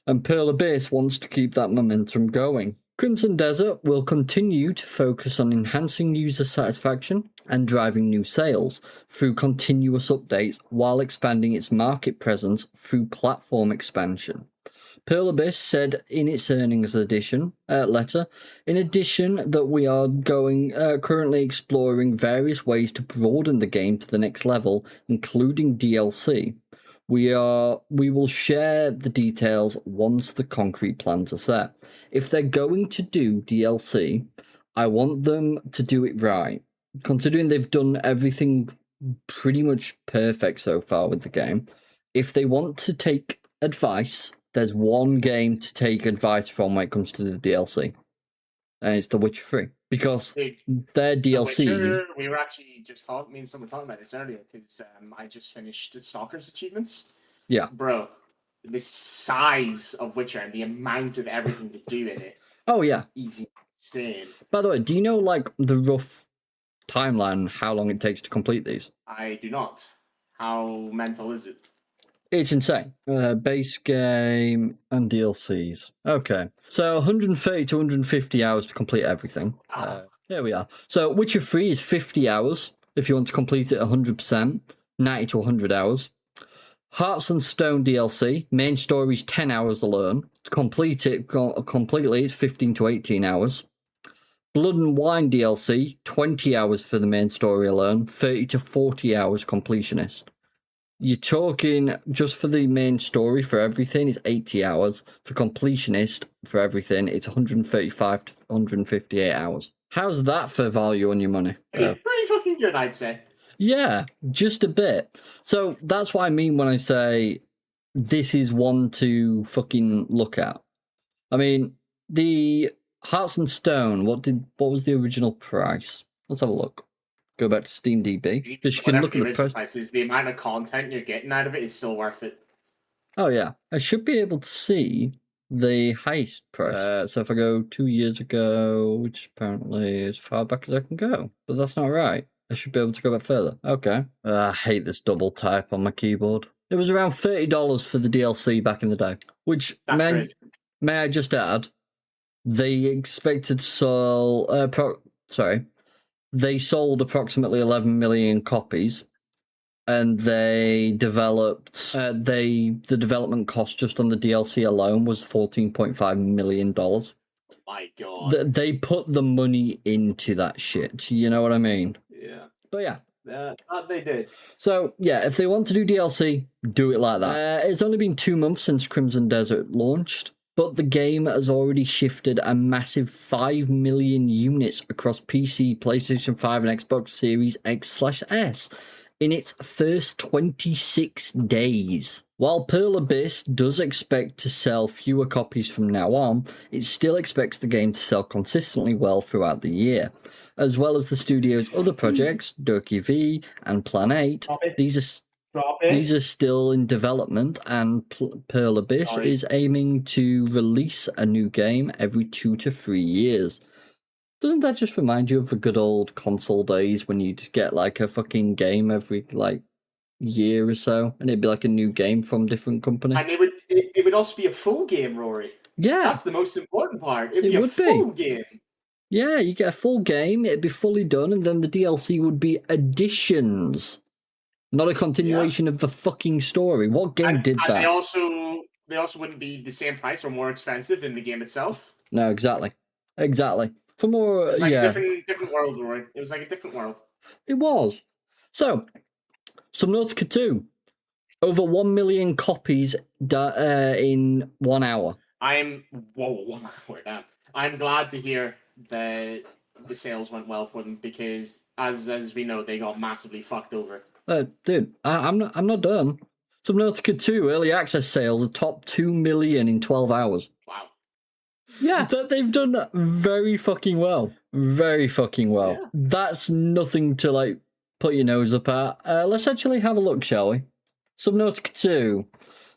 and Pearl Abyss wants to keep that momentum going. Crimson Desert will continue to focus on enhancing user satisfaction and driving new sales through continuous updates while expanding its market presence through platform expansion. Pearl Abyss said in its earnings letter, in addition, that we are currently exploring various ways to broaden the game to the next level, including DLC. We will share the details once the concrete plans are set. If they're going to do DLC, I want them to do it right. Considering they've done everything pretty much perfect so far with the game, if they want to take advice, there's one game to take advice from when it comes to the DLC, and it's The Witcher 3. Because their DLC... The Witcher, we were actually just talking about this earlier, because I just finished the Stalker's achievements. Yeah. Bro, the size of Witcher and the amount of everything to do in it. Oh, yeah. Easy. Insane. By the way, do you know, like, the rough timeline, how long it takes to complete these? I do not. How mental is it? It's insane. Base game and DLCs. Okay. So 130 to 150 hours to complete everything. There we are. So Witcher 3 is 50 hours if you want to complete it 100%. 90 to 100 hours. Hearts and Stone DLC. Main story is 10 hours to learn. To complete it completely, it's 15 to 18 hours. Blood and Wine DLC. 20 hours for the main story alone. 30 to 40 hours completionist. You're talking, just for the main story for everything, it's 80 hours. For completionist, for everything, it's 135 to 158 hours. How's that for value on your money? Pretty fucking good, I'd say. Yeah, just a bit. So that's what I mean when I say this is one to fucking look at. I mean, the Hearts and Stone, what was the original price? Let's have a look. Go back to SteamDB, because you can look at the prices. The amount of content you're getting out of it is still worth it. Oh yeah, I should be able to see the highest price. So if I go 2 years ago, which apparently is as far back as I can go, but that's not right. I should be able to go back further. Okay. I hate this double type on my keyboard. It was around $30 for the DLC back in the day, which may I just add, they expected they sold approximately 11 million copies, and they developed the development cost just on the DLC alone was $14.5 million. Oh my god. They put the money into that shit, you know what I mean? Yeah. But yeah. That they did. So, yeah, if they want to do DLC, do it like that. It's only been 2 months since Crimson Desert launched, but the game has already shifted a massive 5 million units across PC, PlayStation 5, and Xbox Series X/S in its first 26 days. While Pearl Abyss does expect to sell fewer copies from now on, it still expects the game to sell consistently well throughout the year. As well as the studio's other projects, Doki V and Plan 8, these are still in development, and Pearl Abyss is aiming to release a new game every 2 to 3 years. Doesn't that just remind you of the good old console days when you'd get like a fucking game every like year or so, and it'd be like a new game from different company? And it would also be a full game, Rory. Yeah. That's the most important part. It'd be a full game. Yeah, you get a full game, it'd be fully done, and then the DLC would be additions. Not a continuation of the fucking story. What game did that? They also wouldn't be the same price or more expensive than the game itself. No, exactly. For more, it's like a different world, Rory. It was like a different world. It was. So, Subnautica 2. Over 1 million copies in 1 hour. 1 hour, damn. I'm glad to hear that the sales went well for them, because as we know, they got massively fucked over. Dude, I'm not done. Subnautica 2 early access sales are top 2 million in 12 hours. Wow. Yeah, they've done that very fucking well. Very fucking well. Yeah. That's nothing to, like, put your nose up at. Let's actually have a look, shall we? Subnautica 2.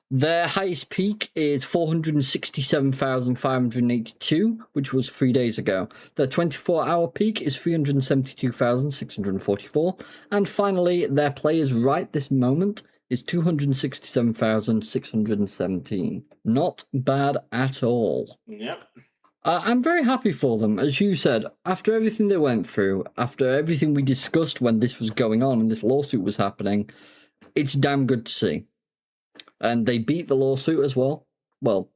Their highest peak is 467,582, which was 3 days ago. Their 24-hour peak is 372,644. And finally, their players right this moment is 267,617. Not bad at all. Yep. I'm very happy for them. As you said, after everything they went through, after everything we discussed when this was going on and this lawsuit was happening, it's damn good to see. And they beat the lawsuit as well. Well,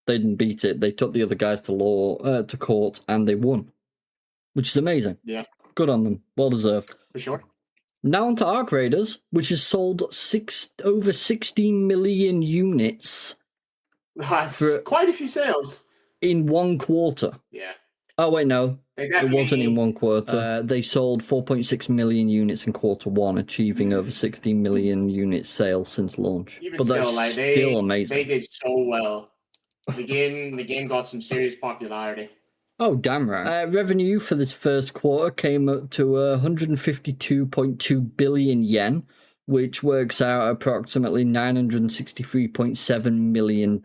they didn't beat it. They took the other guys to court, and they won, which is amazing. Yeah. Good on them. Well deserved. For sure. Now on to Arc Raiders, which has sold over 16 million units. That's quite a few sales. In 1 quarter. Yeah. Oh, wait, no. It wasn't in 1 quarter. They sold 4.6 million units in quarter 1, achieving over 16 million units sales since launch. Even but that's still amazing. They did so well. The game got some serious popularity. Oh, damn right. Revenue for this first quarter came up to 152.2 billion yen, which works out approximately $963.7 million.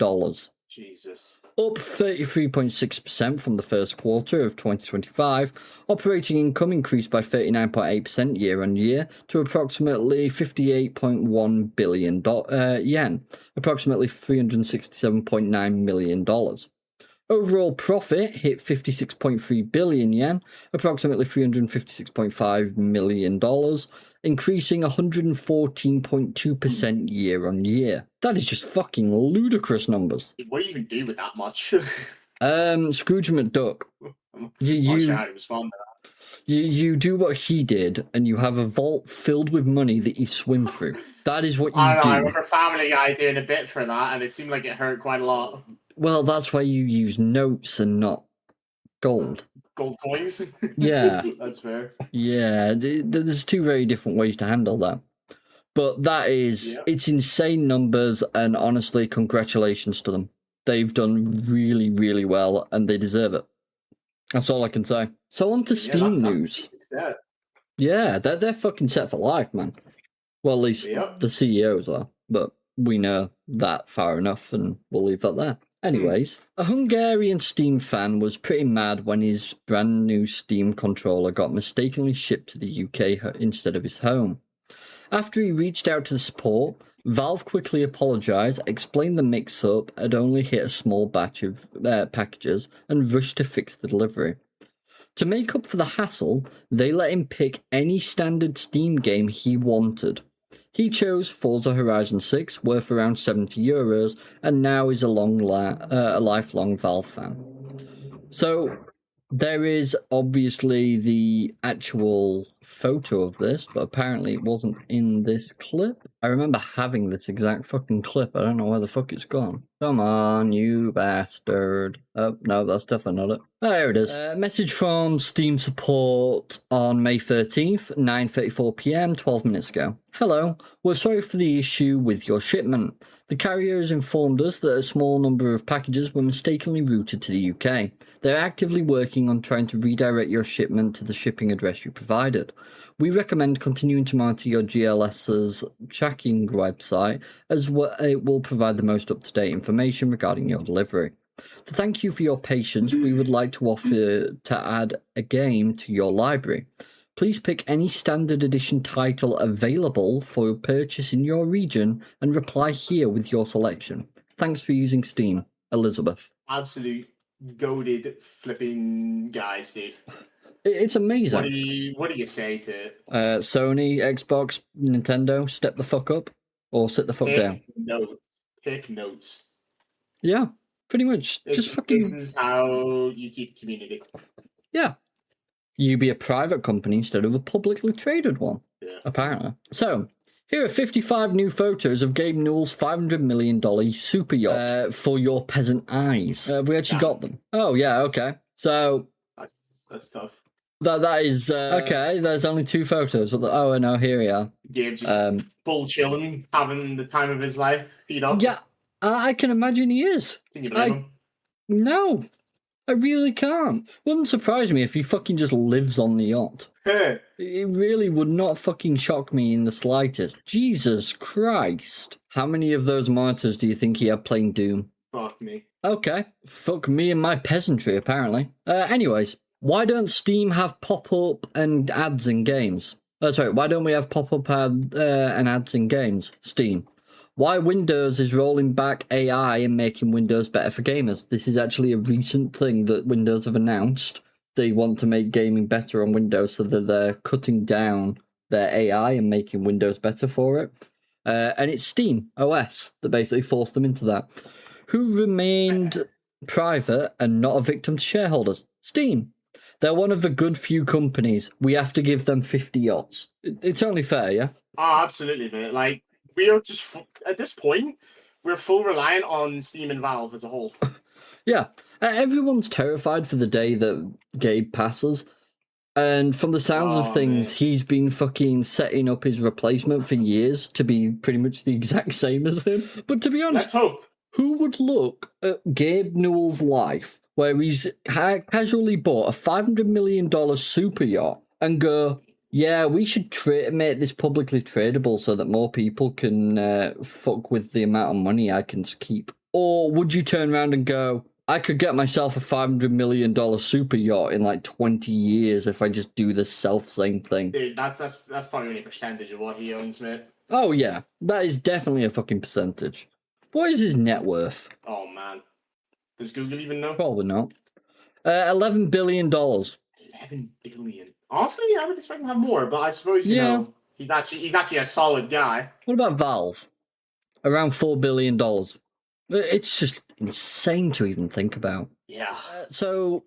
Jesus. Up 33.6% from the first quarter of 2025. Operating income increased by 39.8% year on year to approximately 58.1 billion yen, approximately $367.9 million. Overall profit hit 56.3 billion yen, approximately $356.5 million, increasing 114.2% year on year. That is just fucking ludicrous numbers. What do you even do with that much? Scrooge McDuck. You do what he did, and you have a vault filled with money that you swim through. That is what you do. I remember Family Guy doing a bit for that, and it seemed like it hurt quite a lot. Well, that's why you use notes and not gold. Gold coins? Yeah. That's fair. Yeah, there's 2 very different ways to handle that. But that is, It's insane numbers, and honestly, congratulations to them. They've done really, really well, and they deserve it. That's all I can say. So on to Steam news. Yeah, they're fucking set for life, man. Well, at least the CEOs are, but we know that far enough, and we'll leave that there. Anyways, a Hungarian Steam fan was pretty mad when his brand new Steam controller got mistakenly shipped to the UK instead of his home. After he reached out to the support, Valve quickly apologised, explained the mix-up had only hit a small batch of packages, and rushed to fix the delivery. To make up for the hassle, they let him pick any standard Steam game he wanted. He chose Forza Horizon 6, worth around €70, and now is a lifelong Valve fan. So, there is obviously the actual photo of this, but apparently it wasn't in this clip. I remember having this exact fucking clip. I don't know where the fuck it's gone. Come on, you bastard. Oh, no, that's definitely not it. Oh, there it is. Message from Steam support on May 13th, 9:34 PM, 12 minutes ago. Hello, we're sorry for the issue with your shipment. The carrier has informed us that a small number of packages were mistakenly routed to the UK. They're actively working on trying to redirect your shipment to the shipping address you provided. We recommend continuing to monitor your GLS's tracking website, as it will provide the most up-to-date information regarding your delivery. To thank you for your patience, we would like to offer to add a game to your library. Please pick any standard edition title available for purchase in your region and reply here with your selection. Thanks for using Steam. Elizabeth. Absolute goated flipping guys, dude. It's amazing. What do you say to it? Sony, Xbox, Nintendo, step the fuck up or sit the fuck down. Take notes. Yeah, pretty much. Just fucking. This is how you keep community. Yeah. You be a private company instead of a publicly traded one. Yeah. Apparently. So, here are 55 new photos of Gabe Newell's $500 million super yacht for your peasant eyes. We actually got them. Oh, yeah, okay. So... That's tough. That is... okay, there's only 2 photos. Oh, no, here we are. Gabe just full chilling, having the time of his life, feet up. Yeah, I can imagine he is. Can you blame him? No, I really can't. Wouldn't surprise me if he fucking just lives on the yacht. It really would not fucking shock me in the slightest. Jesus Christ. How many of those monitors do you think he had playing Doom? Fuck me. Okay. Fuck me and my peasantry, apparently. Anyways, why don't Steam have pop-up and ads in games? Sorry, why don't we have pop-up and ads in games? Steam. Why Windows is rolling back AI and making Windows better for gamers. This is actually a recent thing that Windows have announced. They want to make gaming better on Windows, so that they're cutting down their AI and making Windows better for it. And it's Steam OS that basically forced them into that. Who remained private and not a victim to shareholders? Steam. They're one of the good few companies. We have to give them 50 yachts. It's only fair, yeah? Oh, absolutely, mate. Like, we are just, at this point, we're full reliant on Steam and Valve as a whole. Yeah. Everyone's terrified for the day that Gabe passes. And from the sounds of things, man. he's been fucking setting up his replacement for years to be pretty much the exact same as him. But to be honest, Let's hope. who would look at Gabe Newell's life, where he's casually bought a $500 million super yacht, and go, yeah, we should make this publicly tradable so that more people can fuck with the amount of money I can keep? Or would you turn around and go, I could get myself a $500 million super yacht in like 20 years if I just do the same thing? Dude, that's probably only a percentage of what he owns, mate. Oh yeah, that is definitely a fucking percentage. What is his net worth? Oh, man. Does Google even know? Probably not. $11 billion. 11 billion. Honestly, I would expect him to have more, but I suppose, you know, he's actually a solid guy. What about Valve? Around $4 billion. It's just insane to even think about. Yeah. So,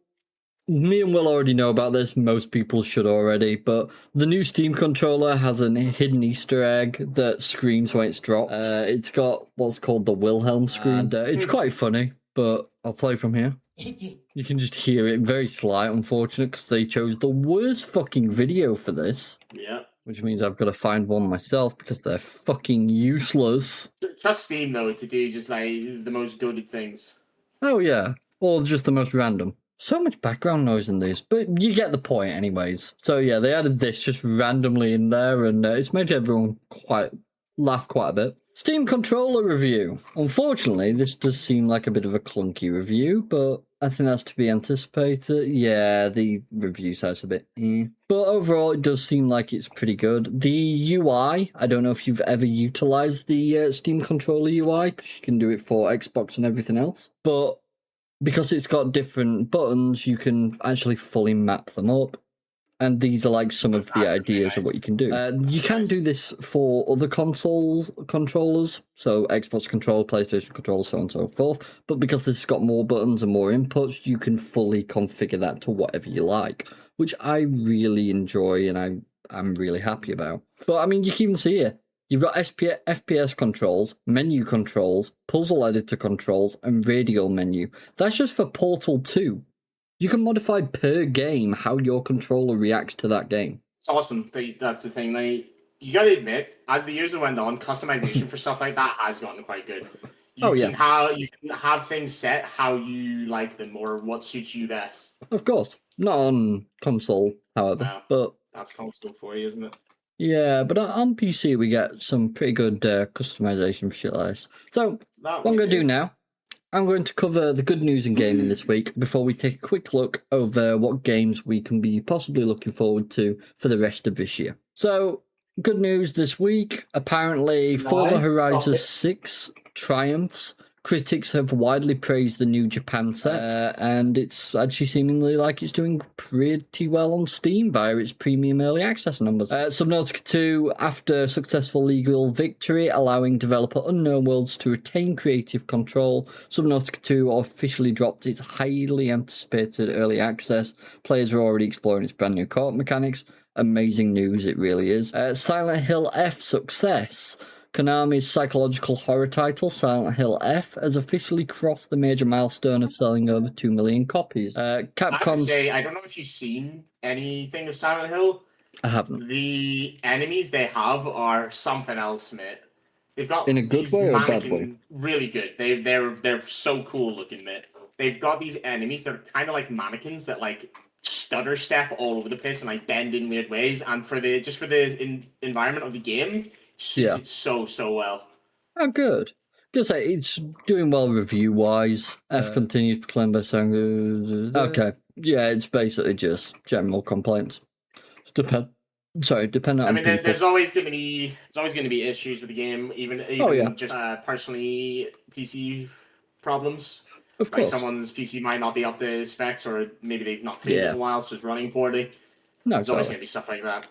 me and Will already know about this. Most people should already. But the new Steam controller has a hidden Easter egg that screams when it's dropped. It's got what's called the Wilhelm scream. And it's quite funny, but I'll play from here. You can just hear it. Very slight, unfortunate, because they chose the worst fucking video for this. Yeah. Which means I've got to find one myself because they're fucking useless. Trust Steam, though, to do just like the most goated things. Oh, yeah. Or just the most random. So much background noise in this, but you get the point anyways. So yeah, they added this just randomly in there, and it's made everyone laugh quite a bit. Steam controller review. Unfortunately, this does seem like a bit of a clunky review, but I think that's to be anticipated. Yeah, the review site's a bit But overall, it does seem like it's pretty good. The UI, I don't know if you've ever utilized the Steam controller UI, because you can do it for Xbox and everything else. But because it's got different buttons, you can actually fully map them up. And these are like some of the ideas of what you can do. You can do this for other controllers, so Xbox controller, PlayStation controller, so on and so forth. But because this has got more buttons and more inputs, you can fully configure that to whatever you like, which I really enjoy and I'm really happy about. But I mean, you can even see here, you've got FPS controls, menu controls, puzzle editor controls, and radial menu. That's just for Portal 2. You can modify per game how your controller reacts to that game. It's awesome. That's the thing. Like, you got to admit, as the years have went on, customization for stuff like that has gotten quite good. You can have things set how you like them or what suits you best. Of course. Not on console, however. Yeah, but that's console for you, isn't it? Yeah, but on PC we get some pretty good customization for shit like this. So, what I'm going to do now, I'm going to cover the good news in gaming this week before we take a quick look over what games we can be possibly looking forward to for the rest of this year. So, good news this week. Apparently, Forza Horizon 6 triumphs. Critics have widely praised the new Japan set, and it's actually seemingly like it's doing pretty well on Steam via its premium early access numbers. Subnautica 2, after successful legal victory, allowing developer Unknown Worlds to retain creative control, Subnautica 2 officially dropped its highly anticipated early access. Players are already exploring its brand new co-op mechanics. Amazing news, it really is. Silent Hill F success. Konami's psychological horror title, Silent Hill F, has officially crossed the major milestone of selling over 2 million copies. Capcom's... I don't know if you've seen anything of Silent Hill. I haven't. The enemies they have are something else, mate. They've got in a good way or a bad way? Really good. They're so cool looking, mate. they've got these enemies that are kind of like mannequins that like stutter step all over the place and like bend in weird ways. And for the environment of the game, suits it so well. Oh, good. Good say it's doing well review wise. F continues to claim by saying, okay, yeah, it's basically just general complaints. Dependent on people. There's always going to be issues with the game, even just personally PC problems. Of course, like someone's PC might not be up to specs, or maybe they've not played it in a while, so it's running poorly. No, there's always going to be stuff like that.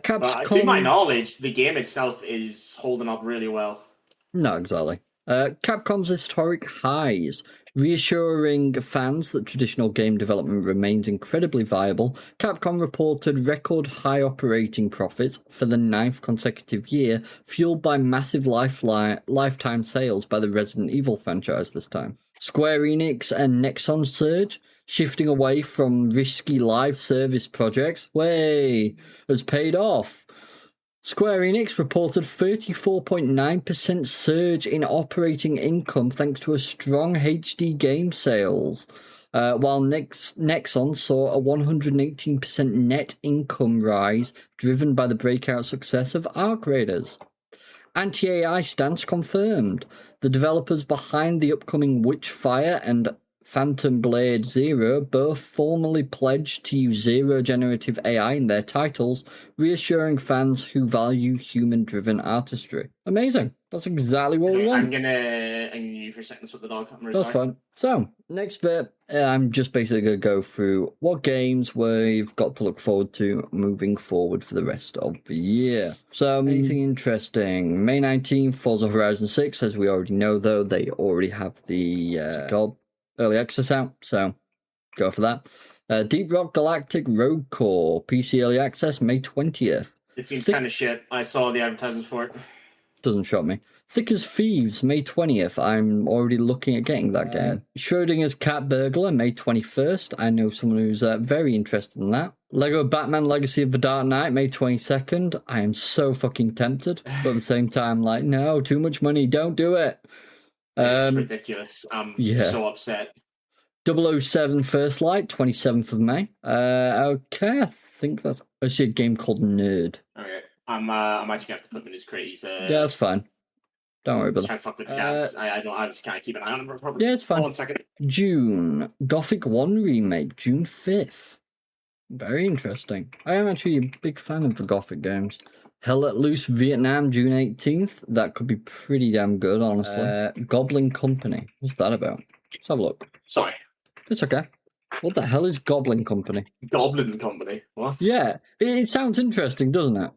Capcom's... To my knowledge, the game itself is holding up really well. No, exactly. Capcom's historic highs. Reassuring fans that traditional game development remains incredibly viable, Capcom reported record high operating profits for the 9th consecutive year, fueled by massive lifetime sales by the Resident Evil franchise this time. Square Enix and Nexon surge, shifting away from risky live service projects, has paid off. Square Enix reported 34.9% surge in operating income thanks to a strong HD game sales, while Nexon saw a 118% net income rise driven by the breakout success of Arc Raiders. Anti-AI stance confirmed. The developers behind the upcoming Witchfire and Phantom Blade Zero both formally pledged to use zero generative AI in their titles, reassuring fans who value human-driven artistry. Amazing. That's exactly what we want. I'm gonna you for a second with the dog. That's fine. So, next bit, I'm just basically going to go through what games we've got to look forward to moving forward for the rest of the year. So, anything interesting? May 19th, Forza Horizon 6, as we already know, though, they already have the early access out, so go for that. Deep Rock Galactic Rogue Core, PC early access, May 20th. It seems kind of shit. I saw the advertisements for it. Doesn't shock me. Thick as Thieves, May 20th. I'm already looking at getting that game. Schrodinger's Cat Burglar, May 21st. I know someone who's very interested in that. Lego Batman Legacy of the Dark Knight, May 22nd. I am so fucking tempted, but at the same time, like, no, too much money, don't do it. It's ridiculous. I'm so upset. 007 First Light, 27th of May. Okay, I think that's actually a game called Nerd. Okay, I'm actually gonna have to put him in his crate. Yeah, that's fine. Don't worry about it. Trying to fuck with the cats. I just can't keep an eye on him properly. Yeah, it's fine. Hold on a second. June, Gothic 1 remake, June 5th. Very interesting. I am actually a big fan of the Gothic games. Hell Let Loose Vietnam, June 18th. That could be pretty damn good, honestly. Goblin Company. What's that about? Let's have a look. Sorry. It's okay. What the hell is Goblin Company? Goblin Company? What? Yeah, it sounds interesting, doesn't it?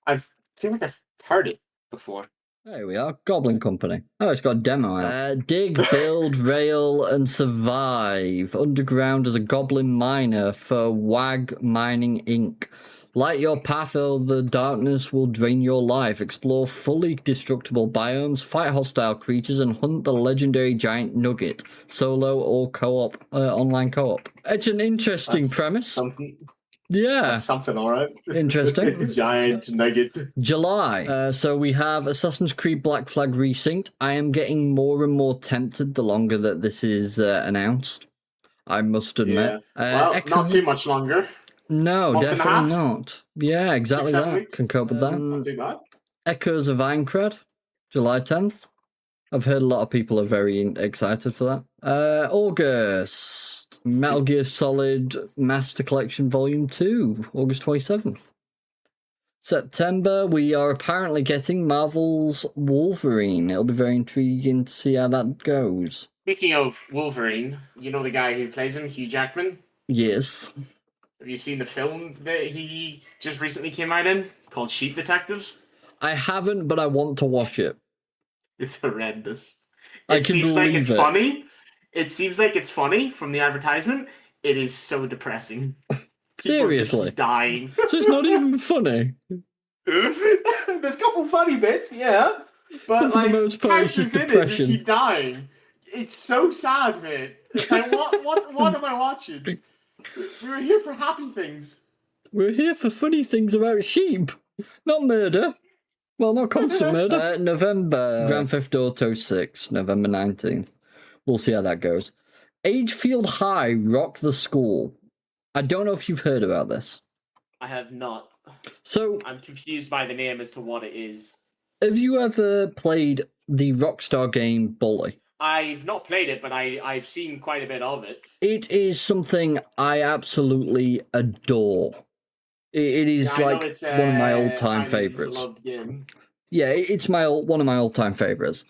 I feel like I've heard it before. There we are, Goblin Company. Oh, it's got a demo out. Dig, build, rail, and survive. Underground as a goblin miner for WAG Mining Inc. Light your path or the darkness will drain your life. Explore fully destructible biomes, fight hostile creatures, and hunt the legendary giant nugget. Solo or co-op, online co-op. It's an interesting premise. Something. Yeah. That's something, alright. Interesting. Giant nugget. July. So we have Assassin's Creed Black Flag Resynced. I am getting more and more tempted the longer that this is announced. I must admit. Yeah. Well, not too much longer. No, definitely not. Yeah, exactly 6-7 that. weeks. Can cope with that. Not too bad. Echoes of Aincrad, July 10th. I've heard a lot of people are very excited for that. August, Metal Gear Solid Master Collection Volume 2, August 27th. September, we are apparently getting Marvel's Wolverine. It'll be very intriguing to see how that goes. Speaking of Wolverine, you know the guy who plays him, Hugh Jackman? Yes. Have you seen the film that he just recently came out in called Sheep Detectives? I haven't, but I want to watch it. It's horrendous. I can believe like it's funny. It seems like it's funny from the advertisement. It is so depressing. Seriously? Dying. So it's not even funny? There's a couple funny bits, yeah. But for the most part, it's just depression. Just keep dying. It's so sad, man. It's like, what am I watching? We're here for happy things. We're here for funny things about sheep, not murder. Well, not constant murder. November, Grand Theft Auto 6, November 19th. We'll see how that goes. Agefield High Rock the School. I don't know if you've heard about this. I have not. So I'm confused by the name as to what it is. Have you ever played the Rockstar game Bully? I've not played it, but I've seen quite a bit of it. It is something I absolutely adore. It is one of my all-time favorites. Yeah, it's one of my all-time favorites.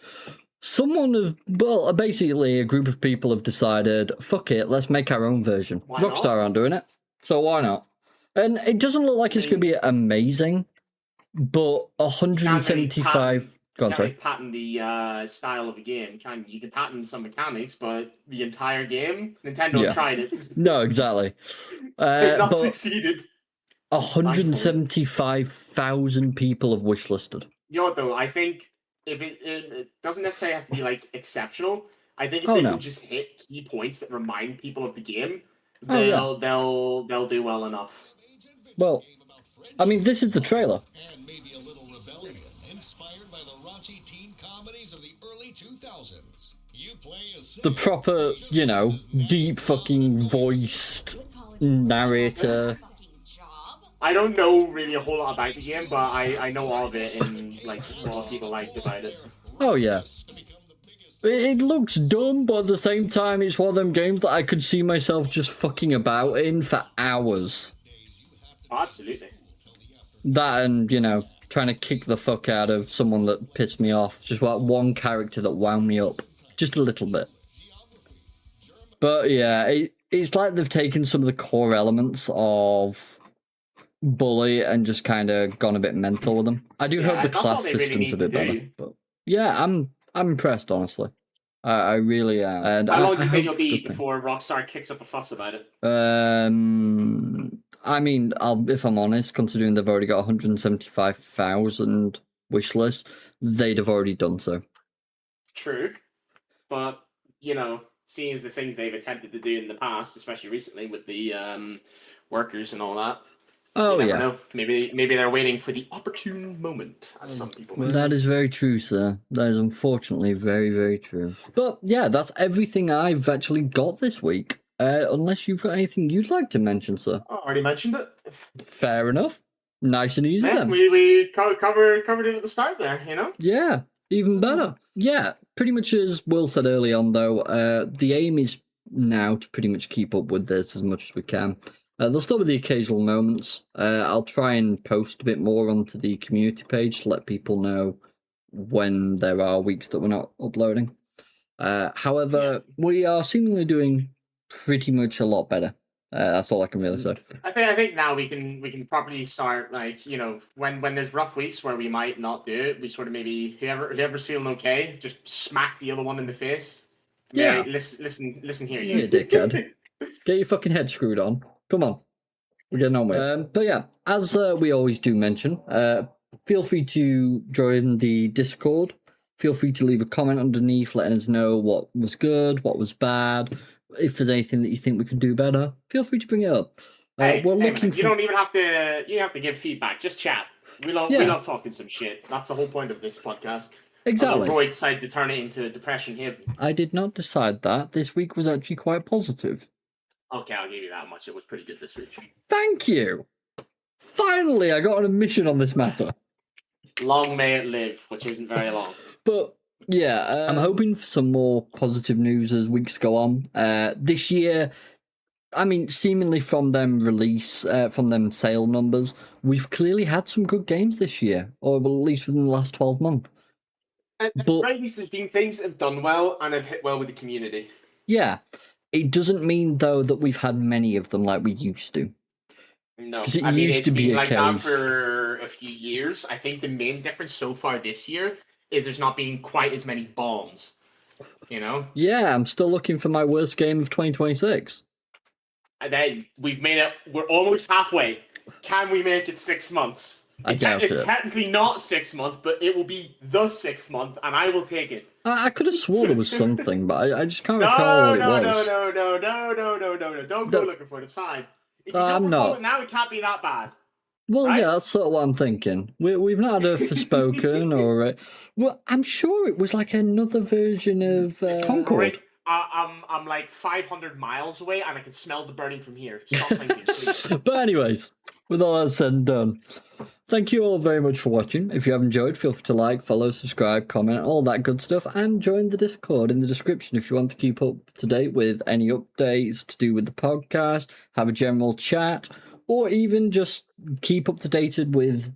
Basically a group of people have decided, fuck it, let's make our own version. Rockstar aren't doing it, so why not? And it doesn't look like it's going to be amazing, but 175... You can't patent the style of the game. You can patent some mechanics, but the entire game, Nintendo tried it. No, exactly. They've not succeeded. 175,000 people have wishlisted. You know what, though? I think if it doesn't necessarily have to be like exceptional. I think if they can just hit key points that remind people of the game, they'll do well enough. Well, I mean, this is the trailer. And maybe a little rebellion, inspired by the raunchy teen comedies of the early 2000s. You play the proper, deep fucking voiced narrator. I don't know really a whole lot about the game, but I know all of it and like what people liked about it. Oh yeah. It looks dumb, but at the same time, it's one of them games that I could see myself just fucking about in for hours. Oh, absolutely. That and, trying to kick the fuck out of someone that pissed me off. Just like one character that wound me up. Just a little bit. But yeah, it's like they've taken some of the core elements of Bully and just kind of gone a bit mental with them. I do hope the class system's a bit better. But yeah, I'm impressed, honestly. I really am. And how long do you think it'll be before Rockstar kicks up a fuss about it? I mean, if I'm honest, considering they've already got 175,000 wish lists, they'd have already done so. True. But, seeing as the things they've attempted to do in the past, especially recently with the workers and all that. Oh, yeah. Know. Maybe they're waiting for the opportune moment, as some people might. That is very true, sir. That is unfortunately very, very true. But yeah, that's everything I've actually got this week. Unless you've got anything you'd like to mention, sir. I already mentioned it. Fair enough. Nice and easy then. We covered it at the start there, Yeah, even better. Yeah, pretty much as Will said early on, though, the aim is now to pretty much keep up with this as much as we can. There'll still be the occasional moments. I'll try and post a bit more onto the community page to let people know when there are weeks that we're not uploading. However, we are seemingly doing pretty much a lot better. That's all I can really say. I think now we can properly start, like, when there's rough weeks where we might not do it, we sort of maybe whoever's feeling okay, just smack the other one in the face. Yeah. Listen here, you dickhead. Get your fucking head screwed on. Come on. We're getting on with it. But yeah, as we always do mention, feel free to join the Discord. Feel free to leave a comment underneath letting us know what was good, what was bad. If there's anything that you think we can do better, feel free to bring it up. You don't even have to. You have to give feedback. Just chat. We love talking some shit. That's the whole point of this podcast. Exactly. Roy decided to turn it into depression heaven. I did not decide that. This week was actually quite positive. Okay, I'll give you that much. It was pretty good this week. Thank you. Finally, I got an admission on this matter. Long may it live, which isn't very long. But yeah, I'm hoping for some more positive news as weeks go on. This year, I mean, seemingly from them from them sale numbers, we've clearly had some good games this year, or at least within the last 12 months. And rightly, there's been things that have done well and have hit well with the community. Yeah. It doesn't mean, though, that we've had many of them like we used to. No, because it used to be like that for a few years. I think the main difference so far this year is there's not been quite as many bombs. Yeah, I'm still looking for my worst game of 2026. And then we've made it. We're almost halfway. Can we make it 6 months? It's technically not 6 months, but it will be the 6th month, and I will take it. I could have swore there was something, but I just can't recall what it was. No. Don't go looking for it. It's fine. If you don't recall it now, it can't be that bad. Well, right? Yeah, that's sort of what I'm thinking. We've not had a Forspoken or... well, I'm sure it was like another version of Concord. I'm like 500 miles away, and I can smell the burning from here. Stop thinking, please. But anyways, with all that said and done, thank you all very much for watching. If you have enjoyed, feel free to like, follow, subscribe, comment, all that good stuff, and join the Discord in the description if you want to keep up to date with any updates to do with the podcast, have a general chat, or even just keep up to date with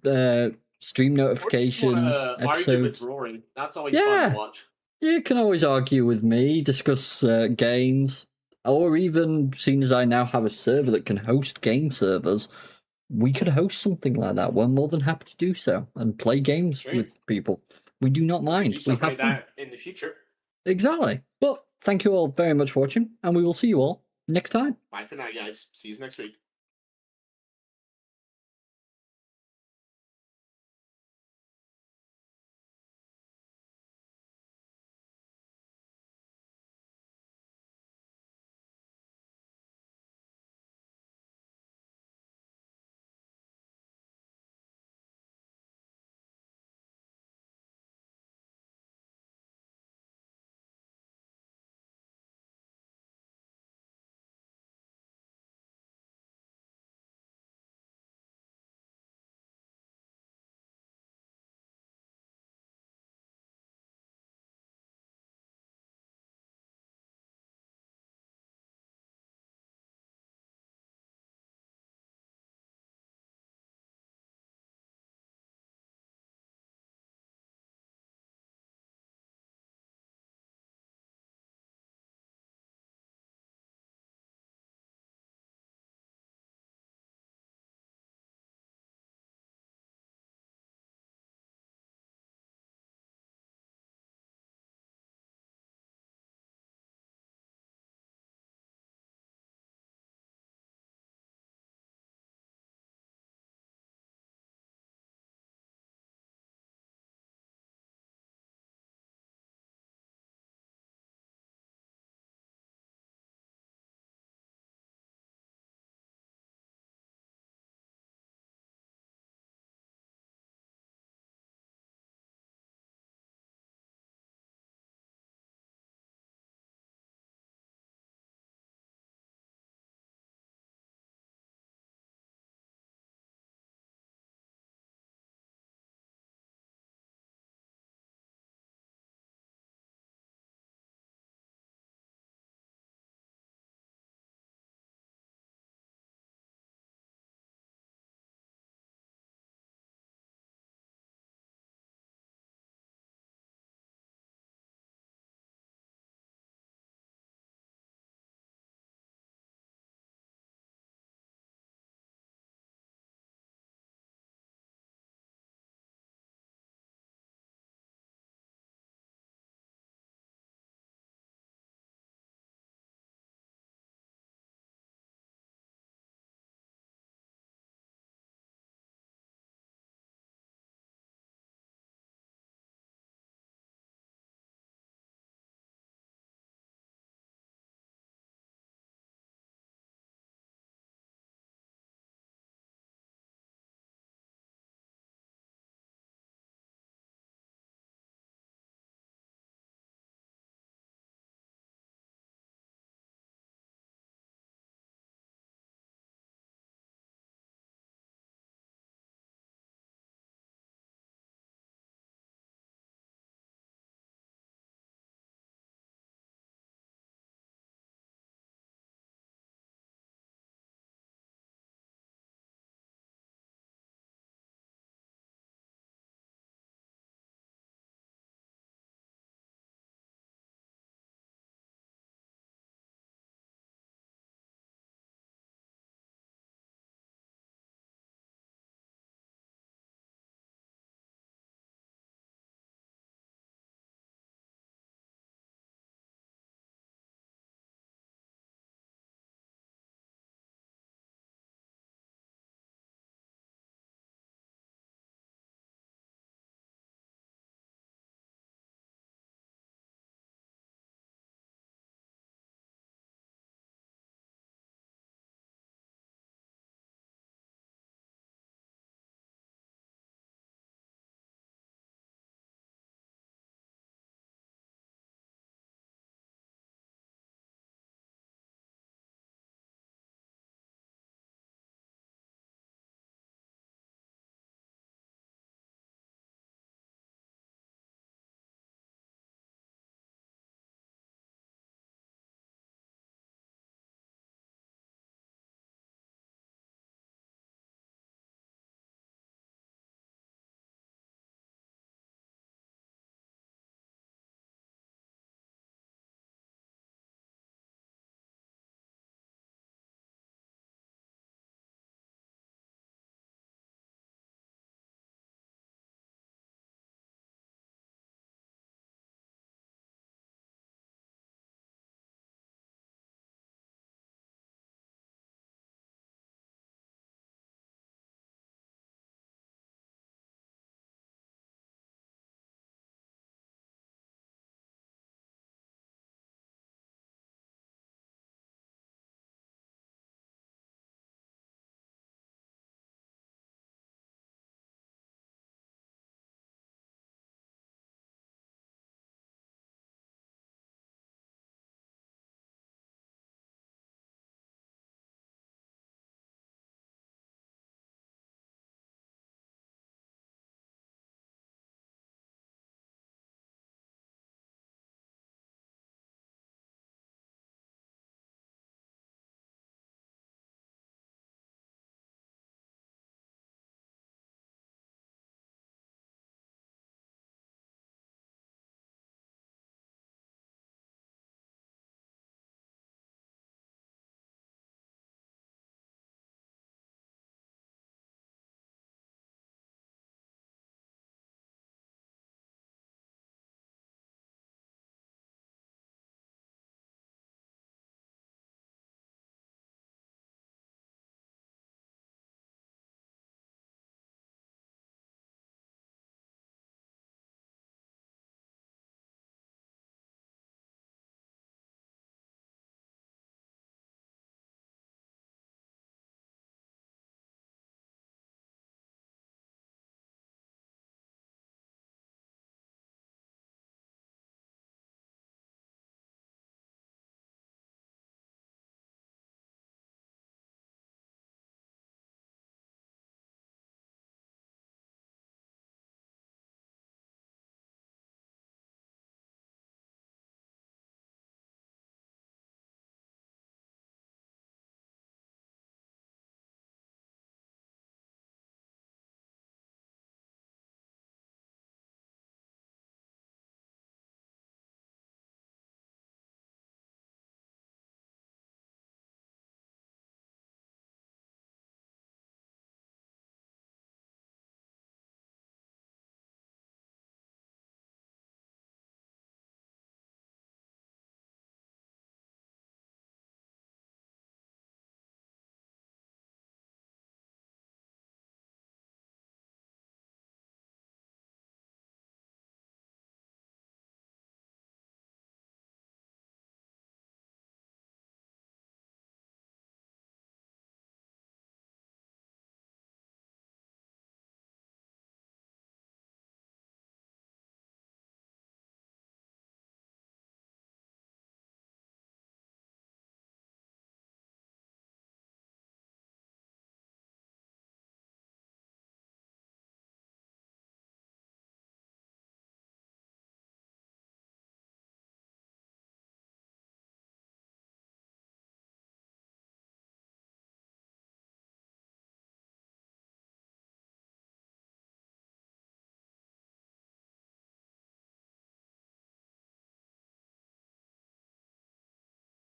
stream notifications, Argue with episodes. Rory. That's always fun to watch. You can always argue with me, discuss games, or even, seeing as I now have a server that can host game servers, we could host something like that. We're more than happy to do so and play games with people. We do not mind. We have that in the future. Exactly. But thank you all very much for watching, and we will see you all next time. Bye for now, guys. See you next week.